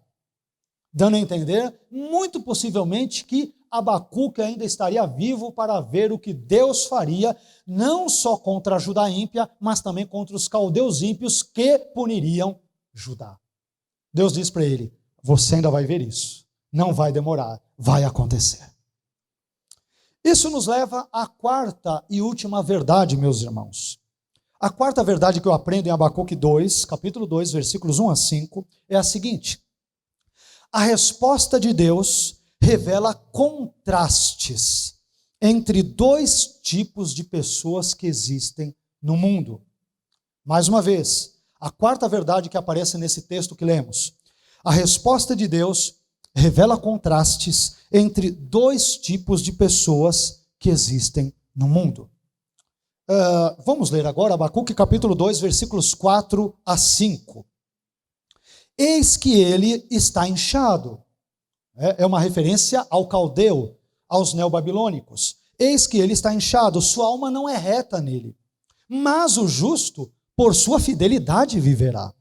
Dando a entender, muito possivelmente, que Abacuque ainda estaria vivo para ver o que Deus faria, não só contra a Judá ímpia, mas também contra os caldeus ímpios que puniriam Judá. Deus diz para ele, você ainda vai ver isso, não vai demorar, vai acontecer. Isso nos leva à quarta e última verdade, meus irmãos. A quarta verdade que eu aprendo em Abacuque 2, capítulo 2, versículos 1 a 5, é a seguinte: a resposta de Deus revela contrastes entre dois tipos de pessoas que existem no mundo. Mais uma vez, a quarta verdade que aparece nesse texto que lemos. A resposta de Deus revela contrastes entre dois tipos de pessoas que existem no mundo. Vamos ler agora Abacuque capítulo 2, versículos 4 a 5. Eis que ele está inchado. É uma referência ao caldeu, aos neobabilônicos. Eis que ele está inchado, sua alma não é reta nele. Mas o justo, por sua fidelidade, viverá.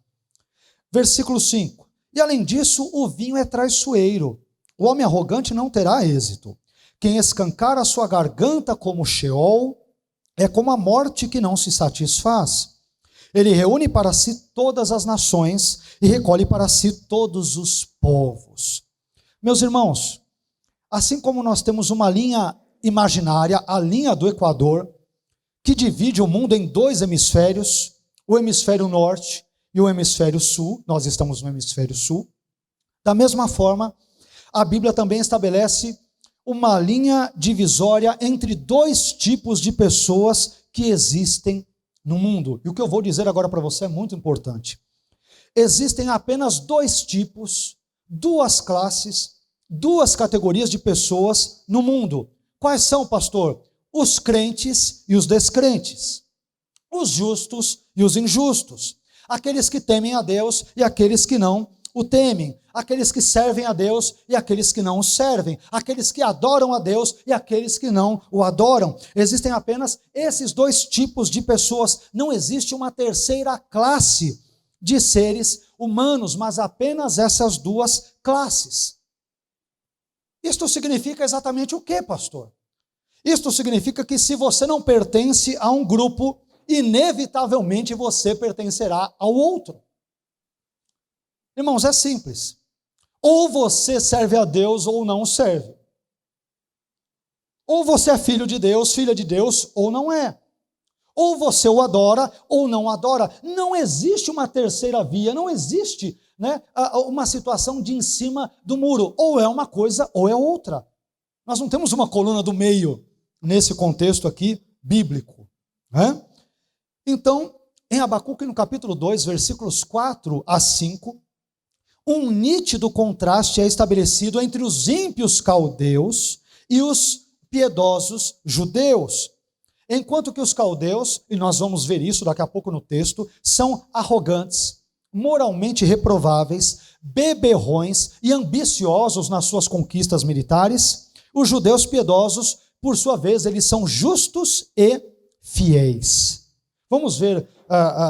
Versículo 5. E além disso, o vinho é traiçoeiro. O homem arrogante não terá êxito. Quem escancara a sua garganta como Sheol, é como a morte que não se satisfaz. Ele reúne para si todas as nações e recolhe para si todos os povos. Meus irmãos, assim como nós temos uma linha imaginária, a linha do Equador, que divide o mundo em dois hemisférios, o hemisfério norte e o hemisfério sul, nós estamos no hemisfério sul. Da mesma forma, a Bíblia também estabelece uma linha divisória entre dois tipos de pessoas que existem no mundo. E o que eu vou dizer agora para você é muito importante. Existem apenas dois tipos, duas classes, duas categorias de pessoas no mundo. Quais são, pastor? Os crentes e os descrentes. Os justos e os injustos. Aqueles que temem a Deus e aqueles que não o temem. Aqueles que servem a Deus e aqueles que não o servem. Aqueles que adoram a Deus e aqueles que não o adoram. Existem apenas esses dois tipos de pessoas. Não existe uma terceira classe de seres humanos, mas apenas essas duas classes. Isto significa exatamente o que, pastor? Isto significa que se você não pertence a um grupo, inevitavelmente você pertencerá ao outro. Irmãos, é simples. Ou você serve a Deus ou não serve. Ou você é filho de Deus, filha de Deus, ou não é. Ou você o adora ou não adora. Não existe uma terceira via, não existe, uma situação de em cima do muro. Ou é uma coisa ou é outra. Nós não temos uma coluna do meio nesse contexto aqui bíblico. Então, em Abacuque, no capítulo 2, versículos 4 a 5, um nítido contraste é estabelecido entre os ímpios caldeus e os piedosos judeus. Enquanto que os caldeus, e nós vamos ver isso daqui a pouco no texto, são arrogantes, moralmente reprováveis, beberrões e ambiciosos nas suas conquistas militares, os judeus piedosos, por sua vez, eles são justos e fiéis. Vamos ver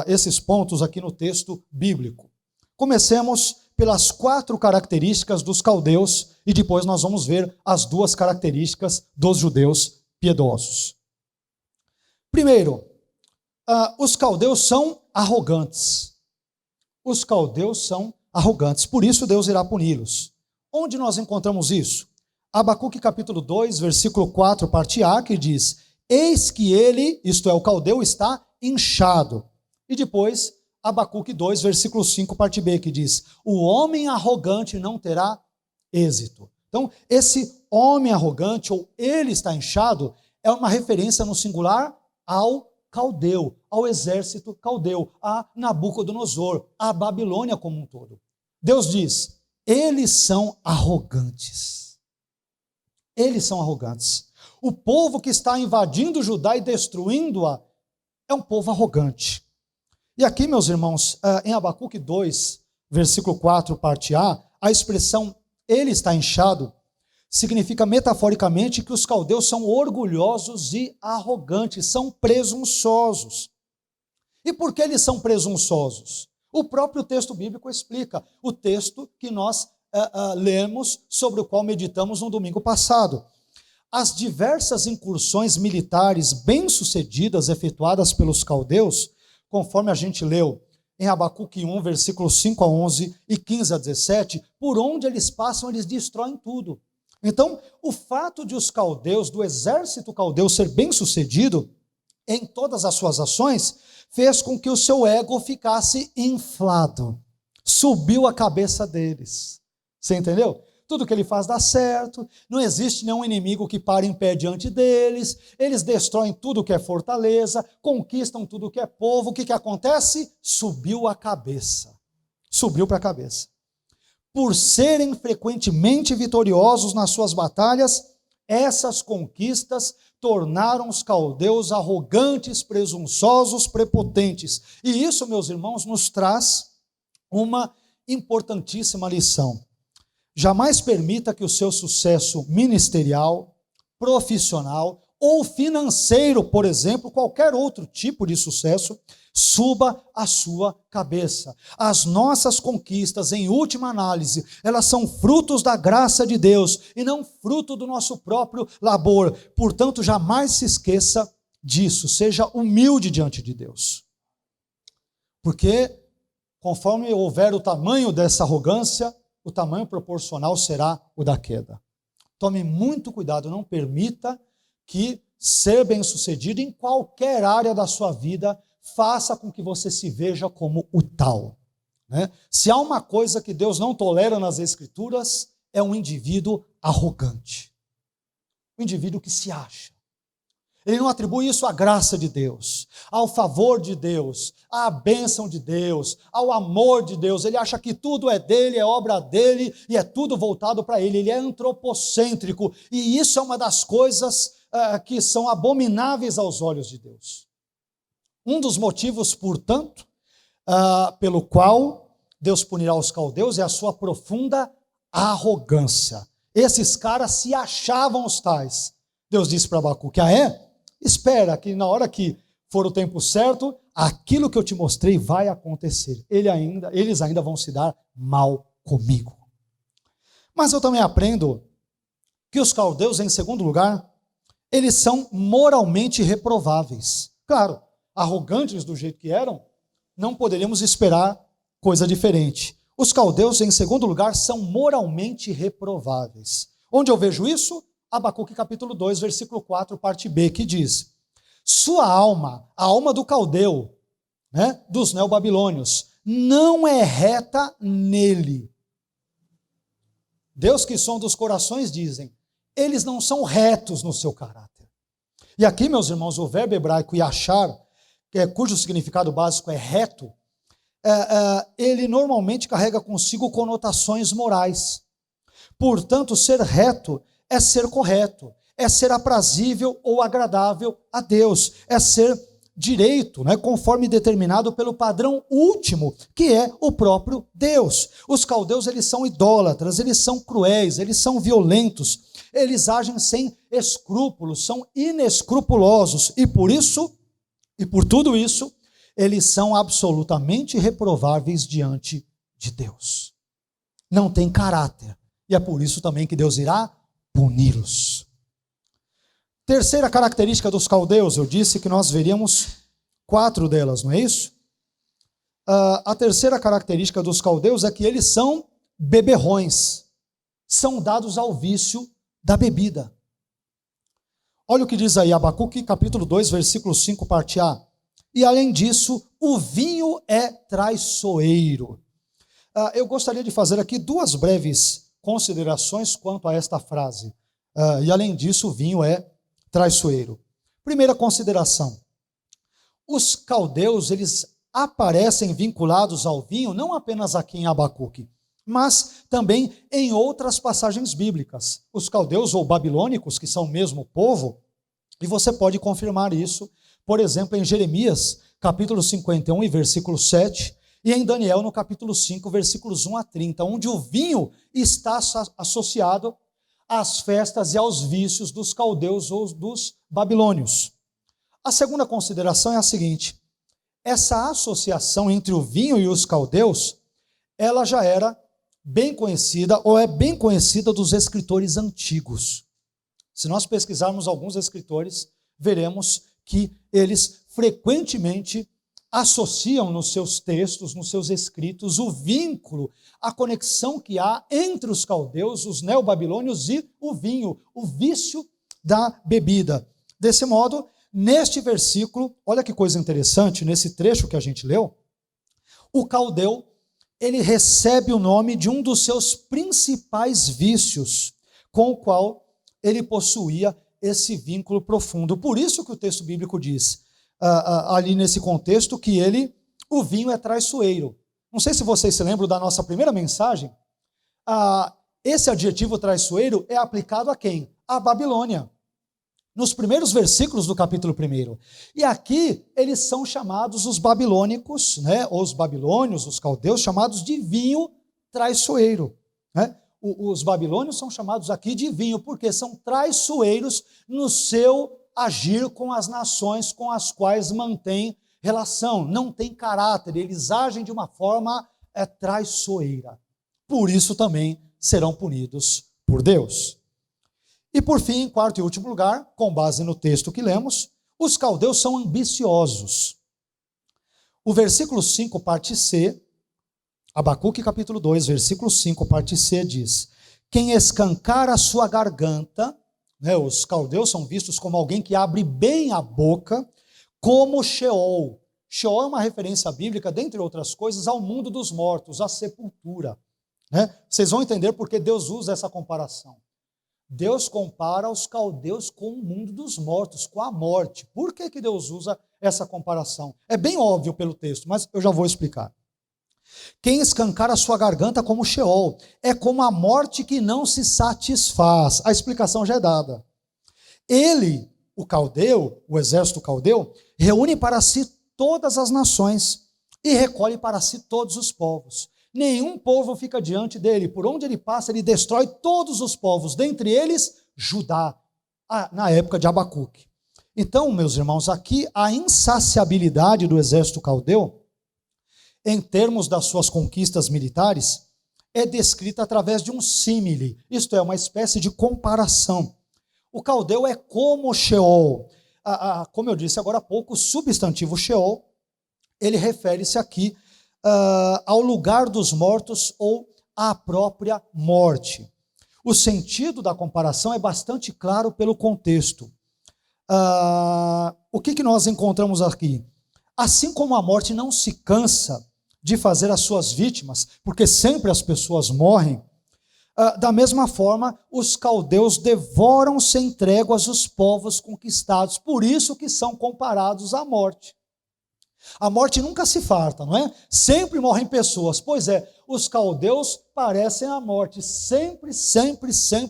esses pontos aqui no texto bíblico. Comecemos pelas 4 características dos caldeus e depois nós vamos ver as 2 características dos judeus piedosos. Primeiro, os caldeus são arrogantes. Os caldeus são arrogantes, por isso Deus irá puni-los. Onde nós encontramos isso? Abacuque capítulo 2, versículo 4, parte A, que diz: eis que ele, isto é, o caldeu, está inchado. E depois, Abacuque 2, versículo 5, parte B, que diz: o homem arrogante não terá êxito. Então, esse homem arrogante, ou ele está inchado, é uma referência no singular ao caldeu, ao exército caldeu, a Nabucodonosor, a Babilônia como um todo. Deus diz: eles são arrogantes. Eles são arrogantes. O povo que está invadindo Judá e destruindo-a é um povo arrogante. E aqui, meus irmãos, em Abacuque 2, versículo 4, parte A, a expressão ele está inchado significa metaforicamente que os caldeus são orgulhosos e arrogantes, são presunçosos. E por que eles são presunçosos? O próprio texto bíblico explica, o texto que nós lemos, sobre o qual meditamos no domingo passado. As diversas incursões militares bem-sucedidas efetuadas pelos caldeus, conforme a gente leu em Abacuque 1, versículos 5 a 11 e 15 a 17, por onde eles passam, eles destroem tudo. Então, o fato de os caldeus, do exército caldeu ser bem-sucedido em todas as suas ações, fez com que o seu ego ficasse inflado. Subiu a cabeça deles. Você entendeu? Tudo que ele faz dá certo, não existe nenhum inimigo que pare em pé diante deles, eles destroem tudo que é fortaleza, conquistam tudo que é povo. O que acontece? Subiu a cabeça. Subiu para a cabeça. Por serem frequentemente vitoriosos nas suas batalhas, essas conquistas tornaram os caldeus arrogantes, presunçosos, prepotentes. E isso, meus irmãos, nos traz uma importantíssima lição. Jamais permita que o seu sucesso ministerial, profissional ou financeiro, por exemplo, qualquer outro tipo de sucesso, suba a sua cabeça. As nossas conquistas, em última análise, elas são frutos da graça de Deus e não fruto do nosso próprio labor. Portanto, jamais se esqueça disso. Seja humilde diante de Deus. Porque, conforme houver o tamanho dessa arrogância, o tamanho proporcional será o da queda. Tome muito cuidado, não permita que ser bem-sucedido em qualquer área da sua vida faça com que você se veja como o tal. Né? Se há uma coisa que Deus não tolera nas Escrituras, é um indivíduo arrogante. Um indivíduo que se acha. Ele não atribui isso à graça de Deus, ao favor de Deus, à bênção de Deus, ao amor de Deus. Ele acha que tudo é dele, é obra dele e é tudo voltado para ele. Ele é antropocêntrico e isso é uma das coisas que são abomináveis aos olhos de Deus. Um dos motivos, portanto, pelo qual Deus punirá os caldeus é a sua profunda arrogância. Esses caras se achavam os tais. Deus disse para Abacuque, espera que na hora que for o tempo certo, aquilo que eu te mostrei vai acontecer. Eles ainda vão se dar mal comigo. Mas eu também aprendo que os caldeus, em segundo lugar, eles são moralmente reprováveis. Claro, arrogantes do jeito que eram, não poderíamos esperar coisa diferente. Os caldeus, em segundo lugar, são moralmente reprováveis. Onde eu vejo isso? Abacuque capítulo 2, versículo 4, parte B, que diz: sua alma, a alma do caldeu, né, dos neobabilônios, não é reta nele. Deus que sonda os corações dizem, eles não são retos no seu caráter. E aqui, meus irmãos, o verbo hebraico yashar, cujo significado básico é reto, ele normalmente carrega consigo conotações morais. Portanto, ser reto é ser correto, é ser aprazível ou agradável a Deus, é ser direito, né, conforme determinado pelo padrão último, que é o próprio Deus. Os caldeus, eles são idólatras, eles são cruéis, eles são violentos, eles agem sem escrúpulos, são inescrupulosos, e por isso, e por tudo isso, eles são absolutamente reprováveis diante de Deus. Não tem caráter, e é por isso também que Deus irá puni-los. Terceira característica dos caldeus, eu disse que nós veríamos 4 delas, não é isso? A terceira característica dos caldeus é que eles são beberrões, são dados ao vício da bebida. Olha o que diz aí, Abacuque capítulo 2, versículo 5, parte A. E além disso, o vinho é traiçoeiro. Eu gostaria de fazer aqui 2 breves considerações quanto a esta frase. E além disso, o vinho é traiçoeiro. Primeira consideração. Os caldeus, eles aparecem vinculados ao vinho, não apenas aqui em Abacuque, mas também em outras passagens bíblicas. Os caldeus ou babilônicos, que são o mesmo povo, e você pode confirmar isso, por exemplo, em Jeremias, capítulo 51 e versículo 7, e em Daniel, no capítulo 5, versículos 1 a 30, onde o vinho está associado às festas e aos vícios dos caldeus ou dos babilônios. A segunda consideração é a seguinte: essa associação entre o vinho e os caldeus, ela já era bem conhecida, ou é bem conhecida dos escritores antigos. Se nós pesquisarmos alguns escritores, veremos que eles frequentemente associam nos seus textos, nos seus escritos, o vínculo, a conexão que há entre os caldeus, os neobabilônios e o vinho, o vício da bebida. Desse modo, neste versículo, olha que coisa interessante, nesse trecho que a gente leu, o caldeu, ele recebe o nome de um dos seus principais vícios, com o qual ele possuía esse vínculo profundo. Por isso que o texto bíblico diz, ali nesse contexto, que o vinho é traiçoeiro. Não sei se vocês se lembram da nossa primeira mensagem, esse adjetivo traiçoeiro é aplicado a quem? A Babilônia. Nos primeiros versículos do capítulo 1. E aqui eles são chamados, os babilônicos, né, os babilônios, os caldeus, chamados de vinho traiçoeiro. Né? Os babilônios são chamados aqui de vinho, porque são traiçoeiros no seu agir com as nações com as quais mantêm relação, não tem caráter, eles agem de uma forma traiçoeira. Por isso também serão punidos por Deus. E por fim, em quarto e último lugar, com base no texto que lemos, os caldeus são ambiciosos. O versículo 5, parte C, Abacuque capítulo 2, versículo 5, parte C, diz: quem escancar a sua garganta, né, os caldeus são vistos como alguém que abre bem a boca, como Sheol. Sheol é uma referência bíblica, dentre outras coisas, ao mundo dos mortos, à sepultura. Né? Vocês vão entender porque Deus usa essa comparação. Deus compara os caldeus com o mundo dos mortos, com a morte. Por que Deus usa essa comparação? É bem óbvio pelo texto, mas eu já vou explicar. Quem escancar a sua garganta como Sheol, é como a morte que não se satisfaz. A explicação já é dada. Ele, o caldeu, o exército caldeu, reúne para si todas as nações e recolhe para si todos os povos. Nenhum povo fica diante dele. Por onde ele passa, ele destrói todos os povos, dentre eles Judá, na época de Abacuque. Então, meus irmãos, aqui a insaciabilidade do exército caldeu, em termos das suas conquistas militares, é descrita através de um símile, isto é, uma espécie de comparação. O caldeu é como Sheol. Como eu disse agora há pouco, o substantivo Sheol, ele refere-se aqui ao lugar dos mortos ou à própria morte. O sentido da comparação é bastante claro pelo contexto. O que nós encontramos aqui? Assim como a morte não se cansa de fazer as suas vítimas, porque sempre as pessoas morrem, da mesma forma, os caldeus devoram sem tréguas os povos conquistados, por isso que são comparados à morte. A morte nunca se farta, não é? Sempre morrem pessoas. Pois é, os caldeus parecem a morte. Sempre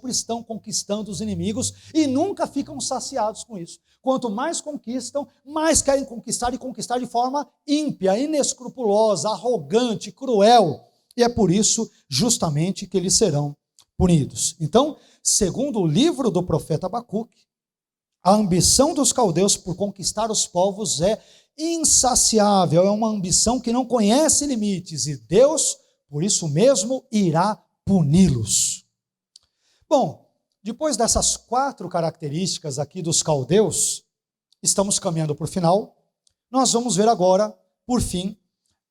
estão conquistando os inimigos e nunca ficam saciados com isso. Quanto mais conquistam, mais querem conquistar e conquistar de forma ímpia, inescrupulosa, arrogante, cruel. E é por isso, justamente, que eles serão punidos. Então, segundo o livro do profeta Abacuque, a ambição dos caldeus por conquistar os povos é insaciável, é uma ambição que não conhece limites, e Deus, por isso mesmo, irá puni-los. Bom, depois dessas 4 características aqui dos caldeus, estamos caminhando para o final, nós vamos ver agora, por fim,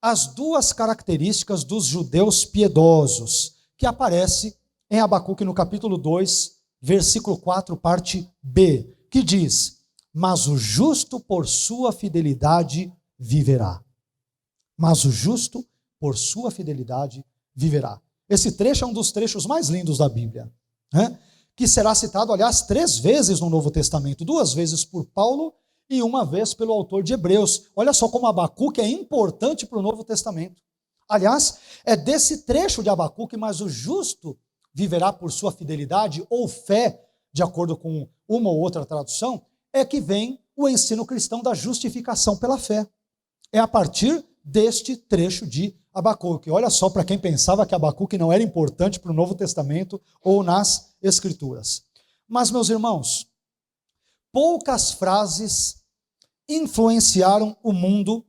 as 2 características dos judeus piedosos, que aparece em Abacuque no capítulo 2, versículo 4, parte B, que diz: mas o justo por sua fidelidade viverá. Mas o justo por sua fidelidade viverá. Esse trecho é um dos trechos mais lindos da Bíblia, né? Que será citado, aliás, 3 vezes no Novo Testamento, 2 vezes por Paulo e 1 vez pelo autor de Hebreus. Olha só como Abacuque é importante para o Novo Testamento. Aliás, é desse trecho de Abacuque, mas o justo viverá por sua fidelidade ou fé, de acordo com uma ou outra tradução, é que vem o ensino cristão da justificação pela fé. É a partir deste trecho de Abacuque. Olha só para quem pensava que Abacuque não era importante para o Novo Testamento ou nas Escrituras. Mas, meus irmãos, poucas frases influenciaram o mundo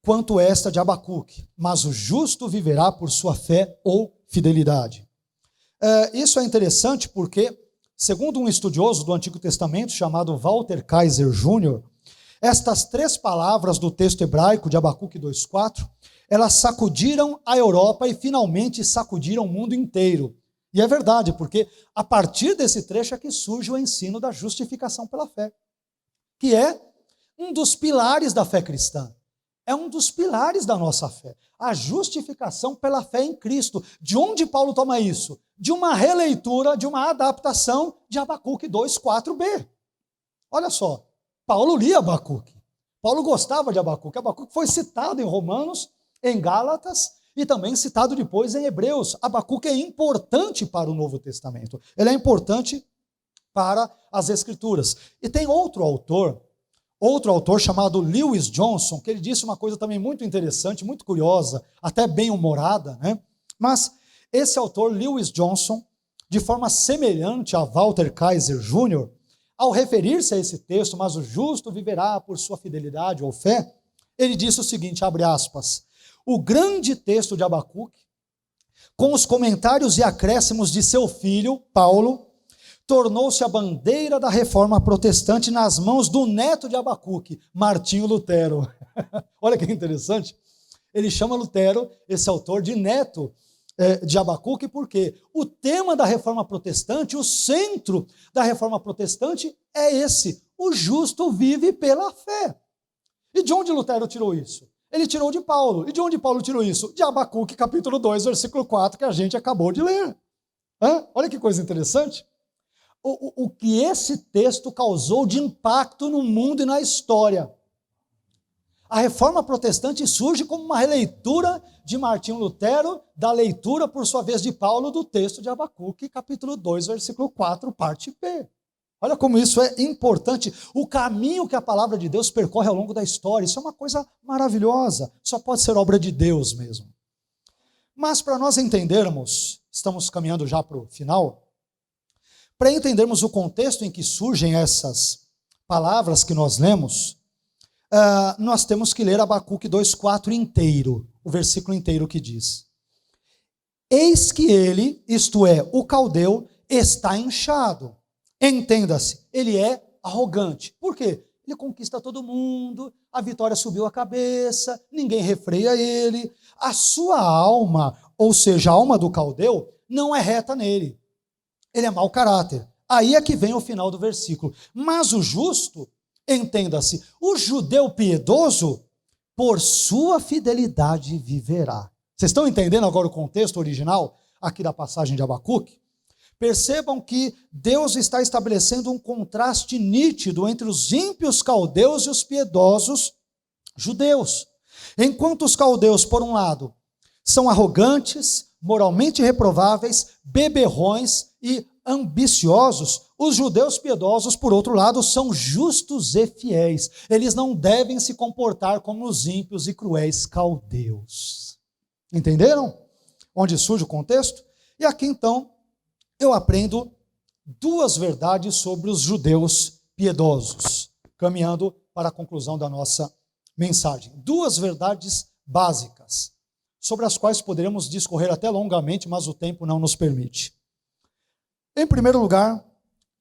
quanto esta de Abacuque. Mas o justo viverá por sua fé ou fidelidade. Isso é interessante porque, segundo um estudioso do Antigo Testamento chamado Walter Kaiser Jr., estas 3 palavras do texto hebraico de Abacuque 2,4, elas sacudiram a Europa e finalmente sacudiram o mundo inteiro. E é verdade, porque a partir desse trecho é que surge o ensino da justificação pela fé, que é um dos pilares da fé cristã. É um dos pilares da nossa fé. A justificação pela fé em Cristo. De onde Paulo toma isso? De uma releitura, de uma adaptação de Abacuque 2,4b. Olha só, Paulo lia Abacuque. Paulo gostava de Abacuque. Abacuque foi citado em Romanos, em Gálatas e também citado depois em Hebreus. Abacuque é importante para o Novo Testamento. Ele é importante para as Escrituras. E tem outro autor chamado Lewis Johnson, que ele disse uma coisa também muito interessante, muito curiosa, até bem humorada, né? Mas esse autor, Lewis Johnson, de forma semelhante a Walter Kaiser Jr., ao referir-se a esse texto, mas o justo viverá por sua fidelidade ou fé, ele disse o seguinte, abre aspas, o grande texto de Abacuque, com os comentários e acréscimos de seu filho, Paulo, tornou-se a bandeira da reforma protestante nas mãos do neto de Abacuque, Martinho Lutero. Olha que interessante. Ele chama Lutero, esse autor, de neto de Abacuque, porque o tema da reforma protestante, o centro da reforma protestante é esse, o justo vive pela fé. E de onde Lutero tirou isso? Ele tirou de Paulo. E de onde Paulo tirou isso? De Abacuque, capítulo 2, versículo 4, que a gente acabou de ler. Olha que coisa interessante. O que esse texto causou de impacto no mundo e na história. A reforma protestante surge como uma releitura de Martinho Lutero, da leitura, por sua vez, de Paulo, do texto de Abacuque, capítulo 2, versículo 4, parte B. Olha como isso é importante, o caminho que a palavra de Deus percorre ao longo da história, isso é uma coisa maravilhosa, só pode ser obra de Deus mesmo. Mas para nós entendermos, estamos caminhando já para o final, para entendermos o contexto em que surgem essas palavras que nós lemos, nós temos que ler Abacuque 2,4 inteiro, o versículo inteiro que diz: eis que ele, isto é, o caldeu, está inchado. Entenda-se, ele é arrogante. Por quê? Ele conquista todo mundo, a vitória subiu a cabeça, ninguém refreia ele. A sua alma, ou seja, a alma do caldeu, não é reta nele. Ele é mau caráter. Aí é que vem o final do versículo. Mas o justo, entenda-se, o judeu piedoso, por sua fidelidade viverá. Vocês estão entendendo agora o contexto original aqui da passagem de Abacuque? Percebam que Deus está estabelecendo um contraste nítido entre os ímpios caldeus e os piedosos judeus. Enquanto os caldeus, por um lado, são arrogantes, moralmente reprováveis, beberrões e ambiciosos, os judeus piedosos, por outro lado, são justos e fiéis. Eles não devem se comportar como os ímpios e cruéis caldeus. Entenderam onde surge o contexto? E aqui, então, eu aprendo duas verdades sobre os judeus piedosos, caminhando para a conclusão da nossa mensagem. Duas verdades básicas, sobre as quais poderemos discorrer até longamente, mas o tempo não nos permite. Em primeiro lugar,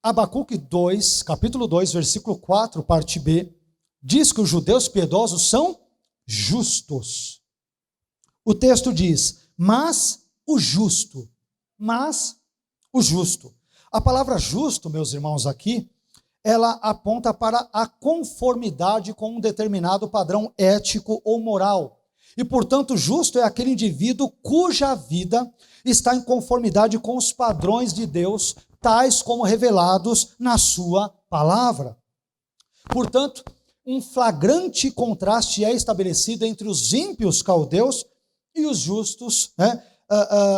Abacuque 2, capítulo 2, versículo 4, parte B, diz que os judeus piedosos são justos. O texto diz, mas o justo. A palavra justo, meus irmãos, aqui, ela aponta para a conformidade com um determinado padrão ético ou moral. E, portanto, justo é aquele indivíduo cuja vida está em conformidade com os padrões de Deus, tais como revelados na sua palavra. Portanto, um flagrante contraste é estabelecido entre os ímpios caldeus e os justos,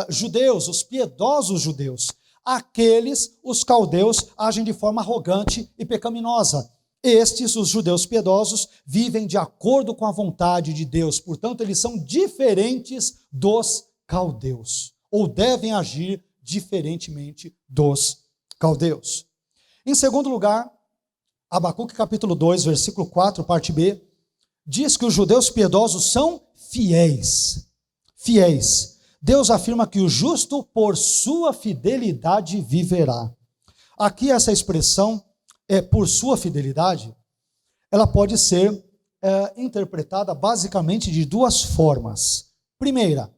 judeus, os piedosos judeus. Aqueles, os caldeus, agem de forma arrogante e pecaminosa. Estes, os judeus piedosos, vivem de acordo com a vontade de Deus. Portanto, eles são diferentes dos caldeus, ou devem agir diferentemente dos caldeus. Em segundo lugar, Abacuque capítulo 2, versículo 4, parte B, diz que os judeus piedosos são fiéis. Fiéis. Deus afirma que o justo, por sua fidelidade, viverá. Aqui essa expressão, por sua fidelidade, ela pode ser interpretada basicamente de duas formas. Primeira,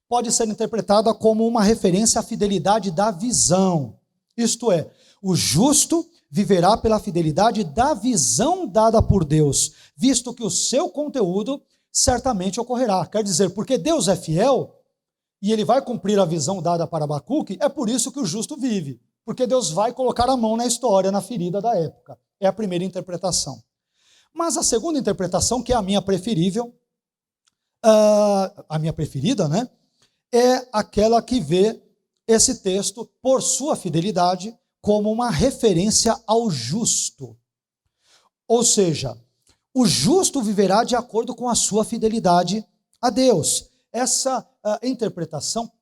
pode ser interpretada como uma referência à fidelidade da visão. Isto é, o justo viverá pela fidelidade da visão dada por Deus, visto que o seu conteúdo certamente ocorrerá. Quer dizer, porque Deus é fiel e ele vai cumprir a visão dada para Abacuque, é por isso que o justo vive, porque Deus vai colocar a mão na história, na ferida da época. É a primeira interpretação. Mas a segunda interpretação, que é a minha preferível, a minha preferida, né? É aquela que vê esse texto, por sua fidelidade, como uma referência ao justo. Ou seja, o justo viverá de acordo com a sua fidelidade a Deus. Essa interpretação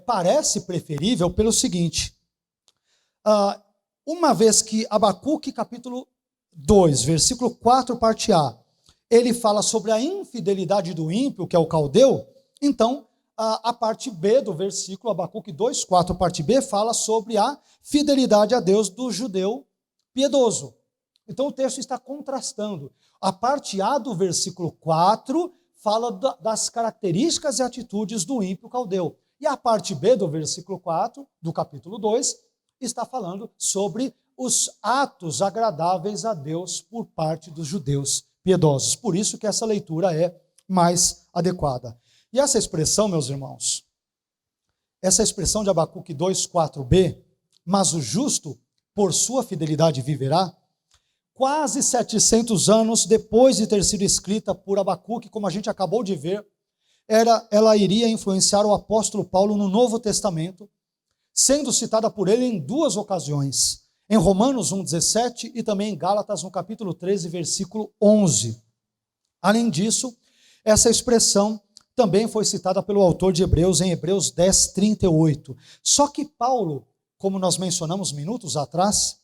parece preferível pelo seguinte: uma vez que Abacuque capítulo 2, versículo 4, parte A, ele fala sobre a infidelidade do ímpio, que é o caldeu, então a parte B do versículo, Abacuque 2, 4, parte B, fala sobre a fidelidade a Deus do judeu piedoso. Então o texto está contrastando. A parte A do versículo 4 fala das características e atitudes do ímpio caldeu. E a parte B do versículo 4, do capítulo 2, está falando sobre os atos agradáveis a Deus por parte dos judeus piedosos. Por isso que essa leitura é mais adequada. E essa expressão, meus irmãos, essa expressão de Abacuque 2, 4b, mas o justo por sua fidelidade viverá, quase 700 anos depois de ter sido escrita por Abacuque, como a gente acabou de ver, ela iria influenciar o apóstolo Paulo no Novo Testamento, sendo citada por ele em duas ocasiões, em Romanos 1,17 e também em Gálatas, no capítulo 13, versículo 11. Além disso, essa expressão também foi citada pelo autor de Hebreus em Hebreus 10, 38. Só que Paulo, como nós mencionamos minutos atrás,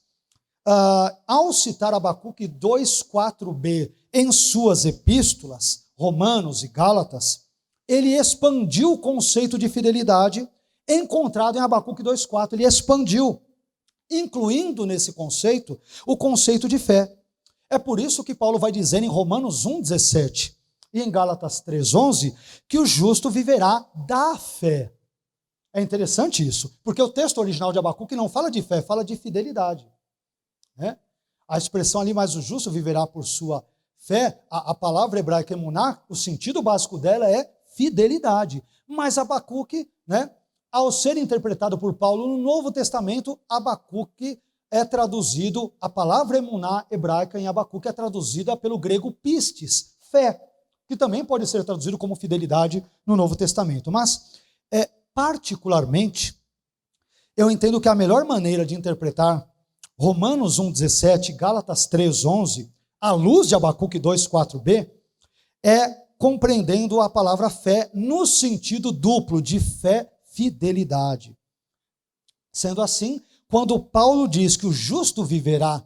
ao citar Abacuque 2, 4b em suas epístolas, Romanos e Gálatas, ele expandiu o conceito de fidelidade encontrado em Abacuque 2, 4. Ele expandiu, incluindo nesse conceito o conceito de fé. É por isso que Paulo vai dizer em Romanos 1, 17 e em Gálatas 3, 11, que o justo viverá da fé. É interessante isso, porque o texto original de Abacuque não fala de fé, fala de fidelidade. Né? A expressão ali, mas o justo viverá por sua fé, a palavra hebraica emuná, o sentido básico dela é fidelidade. Mas Abacuque, né, ao ser interpretado por Paulo no Novo Testamento, Abacuque é traduzido, a palavra emuná hebraica em Abacuque é traduzida pelo grego pistis, fé, que também pode ser traduzido como fidelidade no Novo Testamento. Mas, particularmente, eu entendo que a melhor maneira de interpretar Romanos 1,17, Gálatas 3, 11, à luz de Abacuque 2, 4b, é compreendendo a palavra fé no sentido duplo de fé, fidelidade. Sendo assim, quando Paulo diz que o justo viverá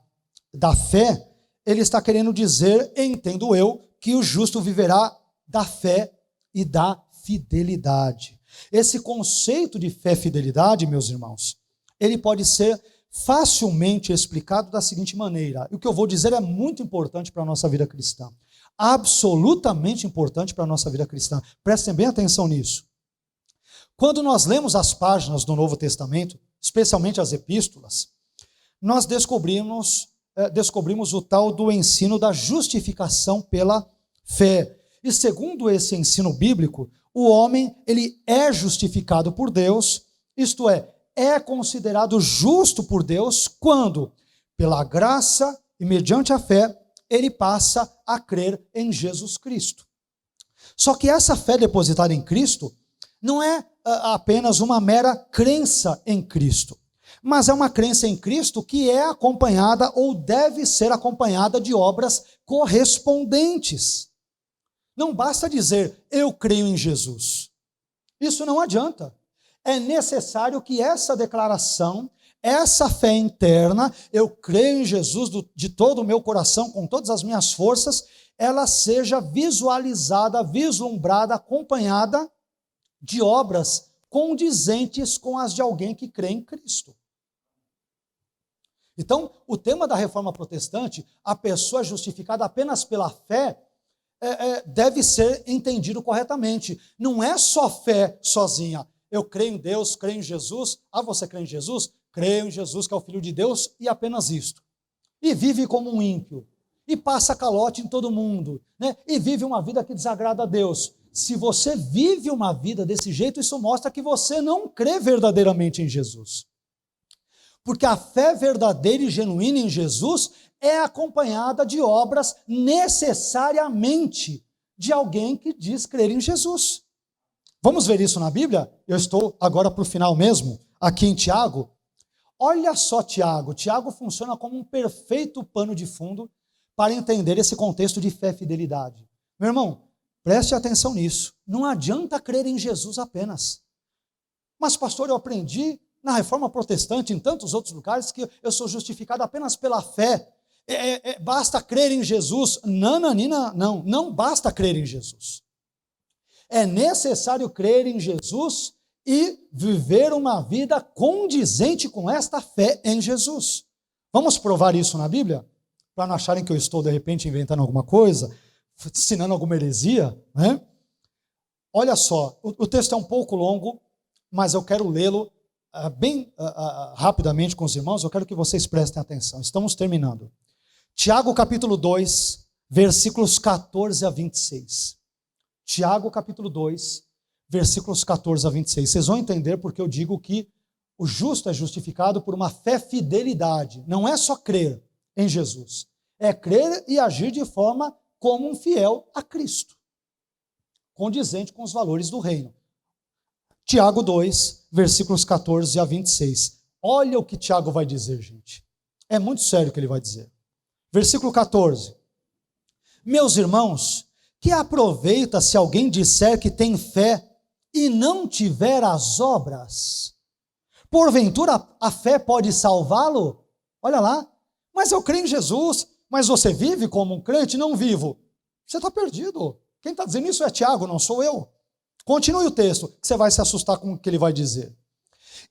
da fé, ele está querendo dizer, entendo eu, que o justo viverá da fé e da fidelidade. Esse conceito de fé e fidelidade, meus irmãos, ele pode ser facilmente explicado da seguinte maneira. E o que eu vou dizer é muito importante para a nossa vida cristã. Absolutamente importante para a nossa vida cristã. Prestem bem atenção nisso. Quando nós lemos as páginas do Novo Testamento, especialmente as epístolas, nós descobrimos o tal do ensino da justificação pela fé. E segundo esse ensino bíblico, o homem ele é justificado por Deus, isto é considerado justo por Deus quando, pela graça e mediante a fé, ele passa a crer em Jesus Cristo. Só que essa fé depositada em Cristo não é apenas uma mera crença em Cristo, mas é uma crença em Cristo que é acompanhada ou deve ser acompanhada de obras correspondentes. Não basta dizer, eu creio em Jesus. Isso não adianta. É necessário que essa declaração, essa fé interna, eu creio em Jesus de todo o meu coração, com todas as minhas forças, ela seja visualizada, vislumbrada, acompanhada de obras condizentes com as de alguém que crê em Cristo. Então, o tema da reforma protestante, a pessoa justificada apenas pela fé, deve ser entendido corretamente. Não é só fé sozinha. Eu creio em Deus, creio em Jesus. Ah, você crê em Jesus? Creio em Jesus, que é o Filho de Deus, e apenas isto. E vive como um ímpio. E passa calote em todo mundo. Né? E vive uma vida que desagrada a Deus. Se você vive uma vida desse jeito, isso mostra que você não crê verdadeiramente em Jesus. Porque a fé verdadeira e genuína em Jesus é acompanhada de obras necessariamente de alguém que diz crer em Jesus. Vamos ver isso na Bíblia? Eu estou agora para o final mesmo, aqui em Tiago. Olha só Tiago. Tiago funciona como um perfeito pano de fundo para entender esse contexto de fé e fidelidade. Meu irmão, preste atenção nisso. Não adianta crer em Jesus apenas. Mas, pastor, eu aprendi na Reforma Protestante, em tantos outros lugares, que eu sou justificado apenas pela fé. Basta crer em Jesus. Não basta crer em Jesus. É necessário crer em Jesus e viver uma vida condizente com esta fé em Jesus. Vamos provar isso na Bíblia? Para não acharem que eu estou, de repente, inventando alguma coisa, ensinando alguma heresia, né? Olha só, o texto é um pouco longo, mas eu quero lê-lo bem rapidamente com os irmãos. Eu quero que vocês prestem atenção. Estamos terminando. Tiago capítulo 2, versículos 14 a 26. Tiago capítulo 2, versículos 14 a 26. Vocês vão entender porque eu digo que o justo é justificado por uma fé fidelidade. Não é só crer em Jesus. É crer e agir de forma como um fiel a Cristo, condizente com os valores do reino. Tiago 2, versículos 14 a 26. Olha o que Tiago vai dizer, gente. É muito sério o que ele vai dizer. Versículo 14. Meus irmãos, que aproveita se alguém disser que tem fé e não tiver as obras? Porventura a fé pode salvá-lo? Olha lá. Mas eu creio em Jesus. Mas você vive como um crente? Não vivo. Você está perdido. Quem está dizendo isso é Tiago, não sou eu. Continue o texto, que você vai se assustar com o que ele vai dizer.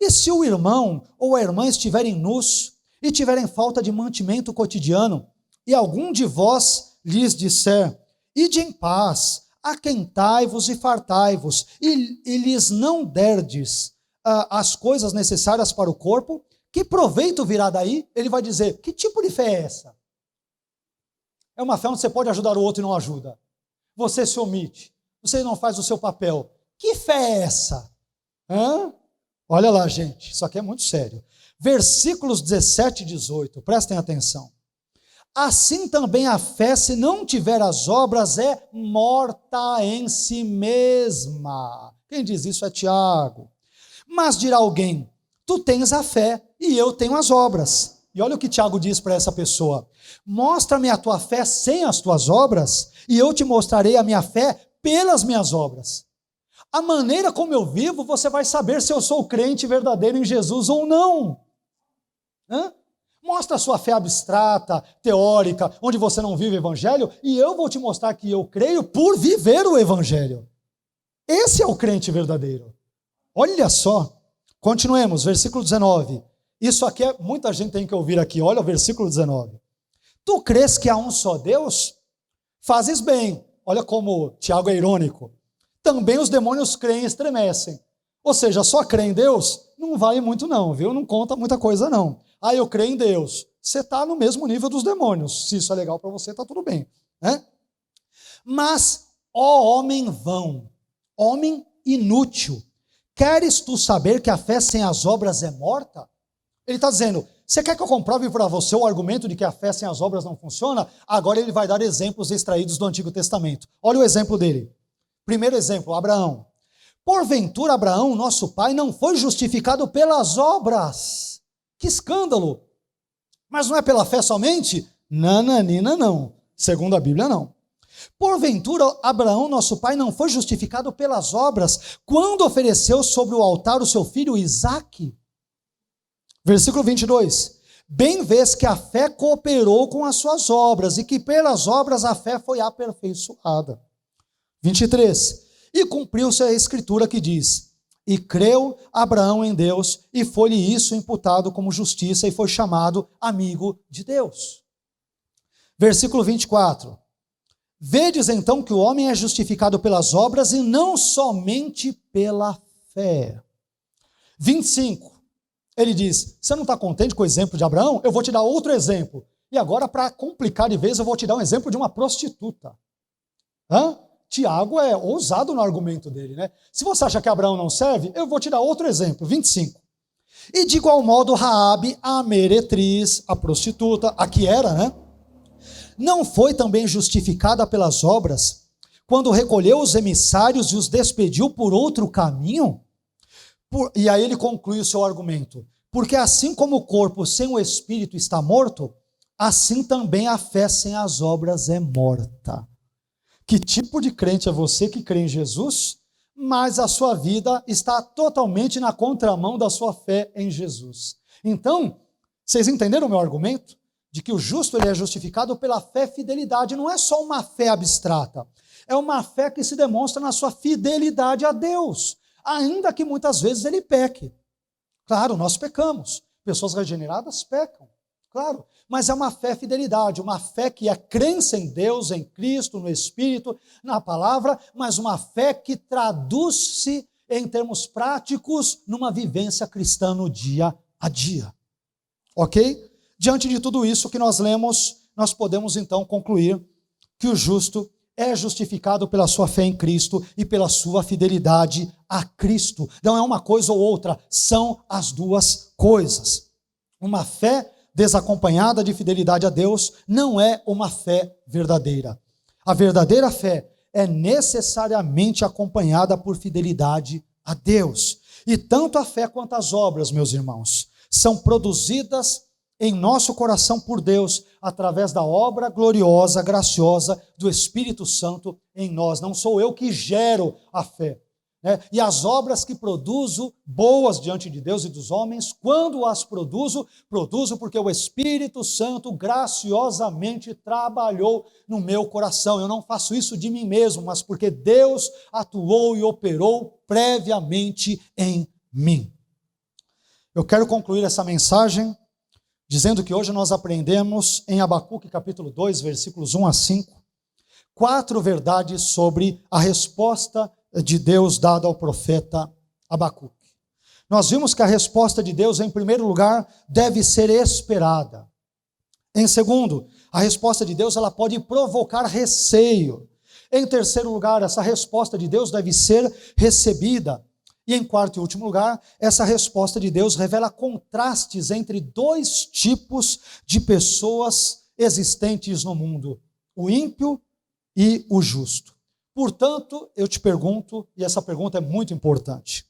E se o irmão ou a irmã estiverem nus e tiverem falta de mantimento cotidiano, e algum de vós lhes disser, ide em paz, aquentai-vos e fartai-vos, e lhes não derdes as coisas necessárias para o corpo, que proveito virá daí? Ele vai dizer, que tipo de fé é essa? É uma fé onde você pode ajudar o outro e não ajuda. Você se omite. Você não faz o seu papel. Que fé é essa? Olha lá, gente. Isso aqui é muito sério. Versículos 17 e 18. Prestem atenção. Assim também a fé, se não tiver as obras, é morta em si mesma. Quem diz isso é Tiago. Mas dirá alguém, tu tens a fé e eu tenho as obras. E olha o que Tiago diz para essa pessoa. Mostra-me a tua fé sem as tuas obras, e eu te mostrarei a minha fé pelas minhas obras. A maneira como eu vivo, você vai saber se eu sou crente verdadeiro em Jesus ou não. Mostra a sua fé abstrata, teórica, onde você não vive o evangelho, e eu vou te mostrar que eu creio por viver o evangelho. Esse é o crente verdadeiro. Olha só. Continuemos, versículo 19. Isso aqui muita gente tem que ouvir aqui. Olha o versículo 19. Tu crês que há um só Deus? Fazes bem. Olha como Tiago é irônico. Também os demônios creem e estremecem. Ou seja, só crer em Deus não vale muito não, viu? Não conta muita coisa não. Eu creio em Deus. Você está no mesmo nível dos demônios. Se isso é legal para você, está tudo bem. Né? Mas, ó homem vão, homem inútil, queres tu saber que a fé sem as obras é morta? Ele está dizendo, você quer que eu comprove para você o argumento de que a fé sem as obras não funciona? Agora ele vai dar exemplos extraídos do Antigo Testamento. Olha o exemplo dele. Primeiro exemplo, Abraão. Porventura Abraão, nosso pai, não foi justificado pelas obras. Que escândalo! Mas não é pela fé somente? Nananina não. Segundo a Bíblia, não. Porventura Abraão, nosso pai, não foi justificado pelas obras quando ofereceu sobre o altar o seu filho Isaque? Versículo 22. Bem vês que a fé cooperou com as suas obras e que pelas obras a fé foi aperfeiçoada. 23. E cumpriu-se a escritura que diz: e creu Abraão em Deus, e foi-lhe isso imputado como justiça, e foi chamado amigo de Deus. Versículo 24. Vedes então que o homem é justificado pelas obras e não somente pela fé. 25. Ele diz: você não está contente com o exemplo de Abraão? Eu vou te dar outro exemplo. E agora, para complicar de vez, eu vou te dar um exemplo de uma prostituta. Tiago é ousado no argumento dele, né? Se você acha que Abraão não serve, eu vou te dar outro exemplo, 25. E de igual modo, Raabe, a meretriz, a prostituta, a que era, né? Não foi também justificada pelas obras, quando recolheu os emissários e os despediu por outro caminho? E aí ele conclui o seu argumento. Porque assim como o corpo sem o espírito está morto, assim também a fé sem as obras é morta. Que tipo de crente é você que crê em Jesus, mas a sua vida está totalmente na contramão da sua fé em Jesus? Então, vocês entenderam o meu argumento? De que o justo ele é justificado pela fé e fidelidade. Não é só uma fé abstrata. É uma fé que se demonstra na sua fidelidade a Deus. Ainda que muitas vezes ele peque. Claro, nós pecamos. Pessoas regeneradas pecam. Claro. Mas é uma fé e fidelidade. Uma fé que é crença em Deus, em Cristo, no Espírito, na palavra. Mas uma fé que traduz-se em termos práticos numa vivência cristã no dia a dia. Ok? Diante de tudo isso que nós lemos, nós podemos então concluir que o justo é justificado pela sua fé em Cristo e pela sua fidelidade a Cristo. Não é uma coisa ou outra, são as duas coisas. Uma fé desacompanhada de fidelidade a Deus não é uma fé verdadeira. A verdadeira fé é necessariamente acompanhada por fidelidade a Deus. E tanto a fé quanto as obras, meus irmãos, são produzidas em nosso coração por Deus, através da obra gloriosa, graciosa do Espírito Santo em nós. Não sou eu que gero a fé, né? E as obras que produzo, boas diante de Deus e dos homens, quando as produzo porque o Espírito Santo graciosamente trabalhou no meu coração. Eu não faço isso de mim mesmo, mas porque Deus atuou e operou previamente em mim. Eu quero concluir essa mensagem dizendo que hoje nós aprendemos em Abacuque capítulo 2, versículos 1 a 5, 4 verdades sobre a resposta de Deus dada ao profeta Abacuque. Nós vimos que a resposta de Deus, em primeiro lugar, deve ser esperada. Em segundo, a resposta de Deus ela pode provocar receio. Em terceiro lugar, essa resposta de Deus deve ser recebida. E em quarto e último lugar, essa resposta de Deus revela contrastes entre dois tipos de pessoas existentes no mundo: o ímpio e o justo. Portanto, eu te pergunto, e essa pergunta é muito importante: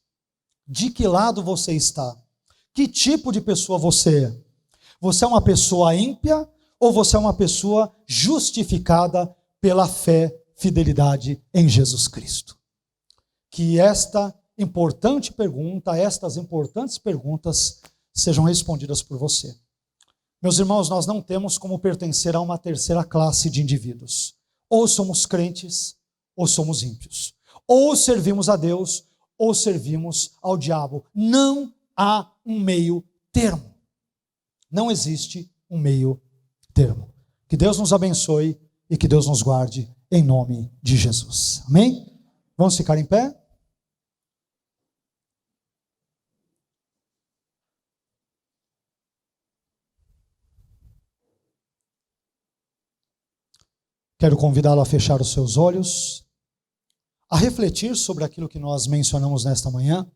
de que lado você está? Que tipo de pessoa você é? Você é uma pessoa ímpia ou você é uma pessoa justificada pela fé, fidelidade em Jesus Cristo? Que estas importantes perguntas sejam respondidas por você. Meus irmãos, nós não temos como pertencer a uma terceira classe de indivíduos. Ou somos crentes, ou somos ímpios. Ou servimos a Deus, ou servimos ao diabo. Não há um meio termo. Não existe um meio termo. Que Deus nos abençoe e que Deus nos guarde em nome de Jesus. Amém? Vamos ficar em pé? Quero convidá-lo a fechar os seus olhos, a refletir sobre aquilo que nós mencionamos nesta manhã.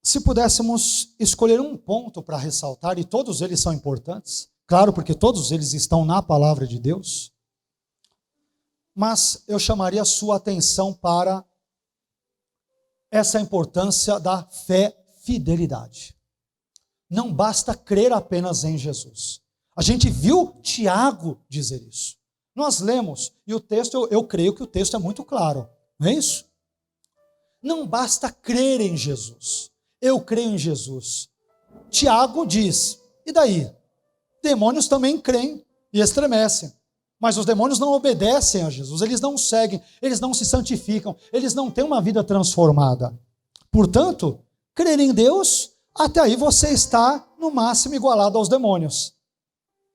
Se pudéssemos escolher um ponto para ressaltar, e todos eles são importantes, claro, porque todos eles estão na palavra de Deus, mas eu chamaria a sua atenção para essa importância da fé-fidelidade. Não basta crer apenas em Jesus. A gente viu Tiago dizer isso. Nós lemos, e o texto, eu creio que o texto é muito claro, não é isso? Não basta crer em Jesus. Eu creio em Jesus. Tiago diz, e daí? Demônios também creem e estremecem. Mas os demônios não obedecem a Jesus, eles não seguem, eles não se santificam, eles não têm uma vida transformada. Portanto, crer em Deus, até aí você está no máximo igualado aos demônios.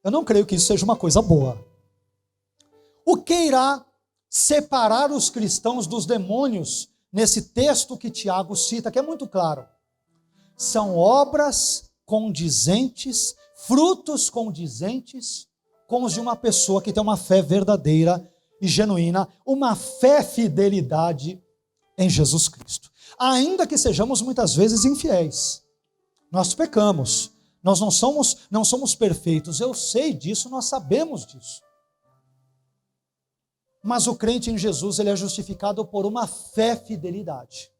Eu não creio que isso seja uma coisa boa. O que irá separar os cristãos dos demônios nesse texto que Tiago cita, que é muito claro? São obras condizentes, frutos condizentes com os de uma pessoa que tem uma fé verdadeira e genuína, uma fé-fidelidade em Jesus Cristo. Ainda que sejamos muitas vezes infiéis, nós pecamos, nós não somos perfeitos, eu sei disso, nós sabemos disso. Mas o crente em Jesus, ele é justificado por uma fé-fidelidade.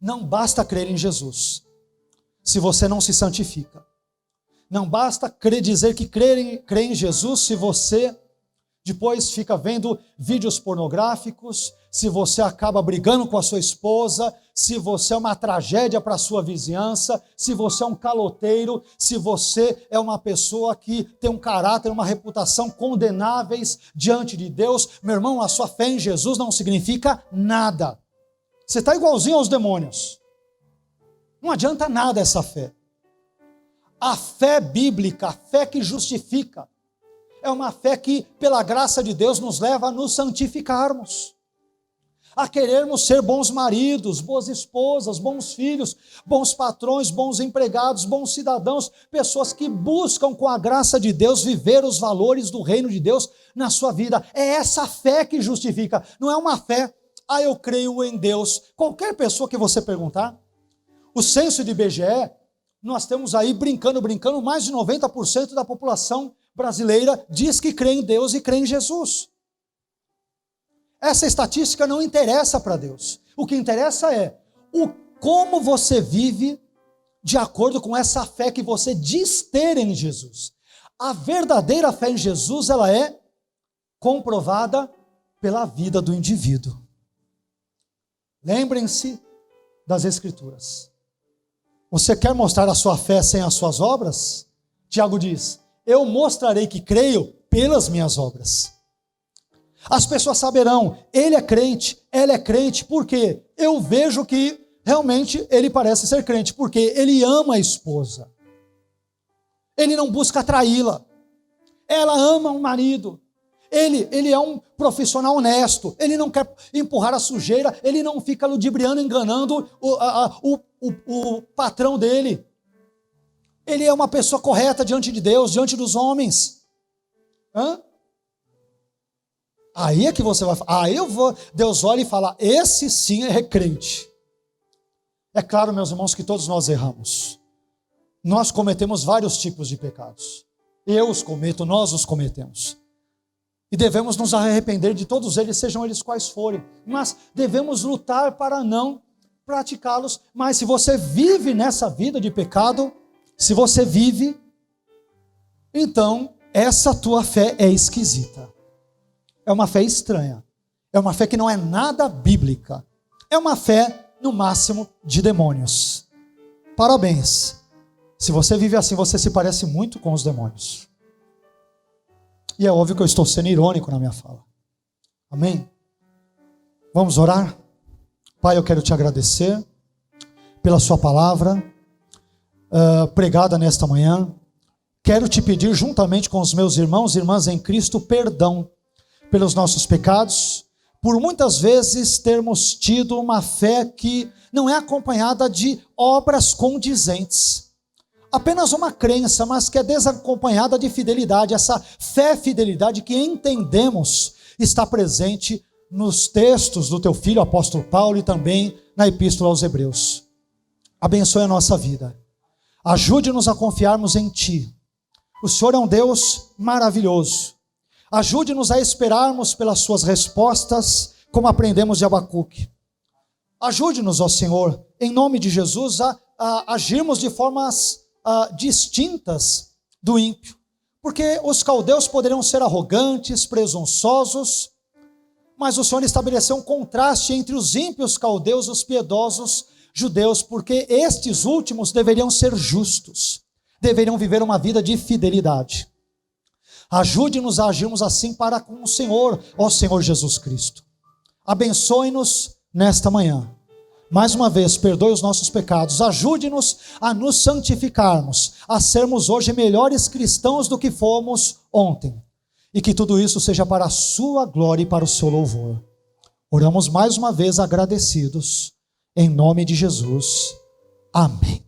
Não basta crer em Jesus, se você não se santifica. Não basta dizer que crê em Jesus se você depois fica vendo vídeos pornográficos, se você acaba brigando com a sua esposa, se você é uma tragédia para a sua vizinhança, se você é um caloteiro, se você é uma pessoa que tem um caráter, uma reputação condenáveis diante de Deus. Meu irmão, a sua fé em Jesus não significa nada. Você está igualzinho aos demônios. Não adianta nada essa fé. A fé bíblica, a fé que justifica, é uma fé que, pela graça de Deus, nos leva a nos santificarmos, a querermos ser bons maridos, boas esposas, bons filhos, bons patrões, bons empregados, bons cidadãos, pessoas que buscam com a graça de Deus viver os valores do reino de Deus na sua vida. É essa fé que justifica, não é uma fé, eu creio em Deus. Qualquer pessoa que você perguntar, o censo de IBGE, nós temos aí, brincando, mais de 90% da população brasileira diz que crê em Deus e crê em Jesus. Essa estatística não interessa para Deus. O que interessa é como você vive de acordo com essa fé que você diz ter em Jesus. A verdadeira fé em Jesus, ela é comprovada pela vida do indivíduo. Lembrem-se das Escrituras. Você quer mostrar a sua fé sem as suas obras? Tiago diz, eu mostrarei que creio pelas minhas obras. As pessoas saberão, ele é crente, ela é crente, porque eu vejo que realmente ele parece ser crente, porque ele ama a esposa. Ele não busca traí-la. Ela ama o marido. Ele é um profissional honesto, ele não quer empurrar a sujeira, ele não fica ludibriando, enganando o patrão dele. Ele é uma pessoa correta diante de Deus, diante dos homens. Aí é que você vai falar, Deus olha e fala, esse sim é crente. É claro, meus irmãos, que todos nós erramos. Nós cometemos vários tipos de pecados. Eu os cometo, nós os cometemos. E devemos nos arrepender de todos eles, sejam eles quais forem. Mas devemos lutar para não praticá-los. Mas se você vive nessa vida de pecado, se você vive, então essa tua fé é esquisita. É uma fé estranha. É uma fé que não é nada bíblica. É uma fé, no máximo, de demônios. Parabéns. Se você vive assim, você se parece muito com os demônios. E é óbvio que eu estou sendo irônico na minha fala. Amém? Vamos orar? Pai, eu quero te agradecer pela sua palavra pregada nesta manhã. Quero te pedir, juntamente com os meus irmãos e irmãs em Cristo, perdão pelos nossos pecados, por muitas vezes termos tido uma fé que não é acompanhada de obras condizentes. Apenas uma crença, mas que é desacompanhada de fidelidade. Essa fé-fidelidade que entendemos está presente nos textos do teu filho, apóstolo Paulo, e também na epístola aos Hebreus. Abençoe a nossa vida. Ajude-nos a confiarmos em ti. O Senhor é um Deus maravilhoso. Ajude-nos a esperarmos pelas suas respostas, como aprendemos de Abacuque. Ajude-nos, ó Senhor, em nome de Jesus, a agirmos de formas distintas do ímpio. Porque os caldeus poderiam ser arrogantes, presunçosos, mas o Senhor estabeleceu um contraste entre os ímpios caldeus e os piedosos judeus, porque estes últimos deveriam ser justos, deveriam viver uma vida de fidelidade. Ajude-nos a agirmos assim para com o Senhor, ó Senhor Jesus Cristo. Abençoe-nos nesta manhã. Mais uma vez, perdoe os nossos pecados. Ajude-nos a nos santificarmos, a sermos hoje melhores cristãos do que fomos ontem. E que tudo isso seja para a sua glória e para o seu louvor. Oramos mais uma vez agradecidos, em nome de Jesus. Amém.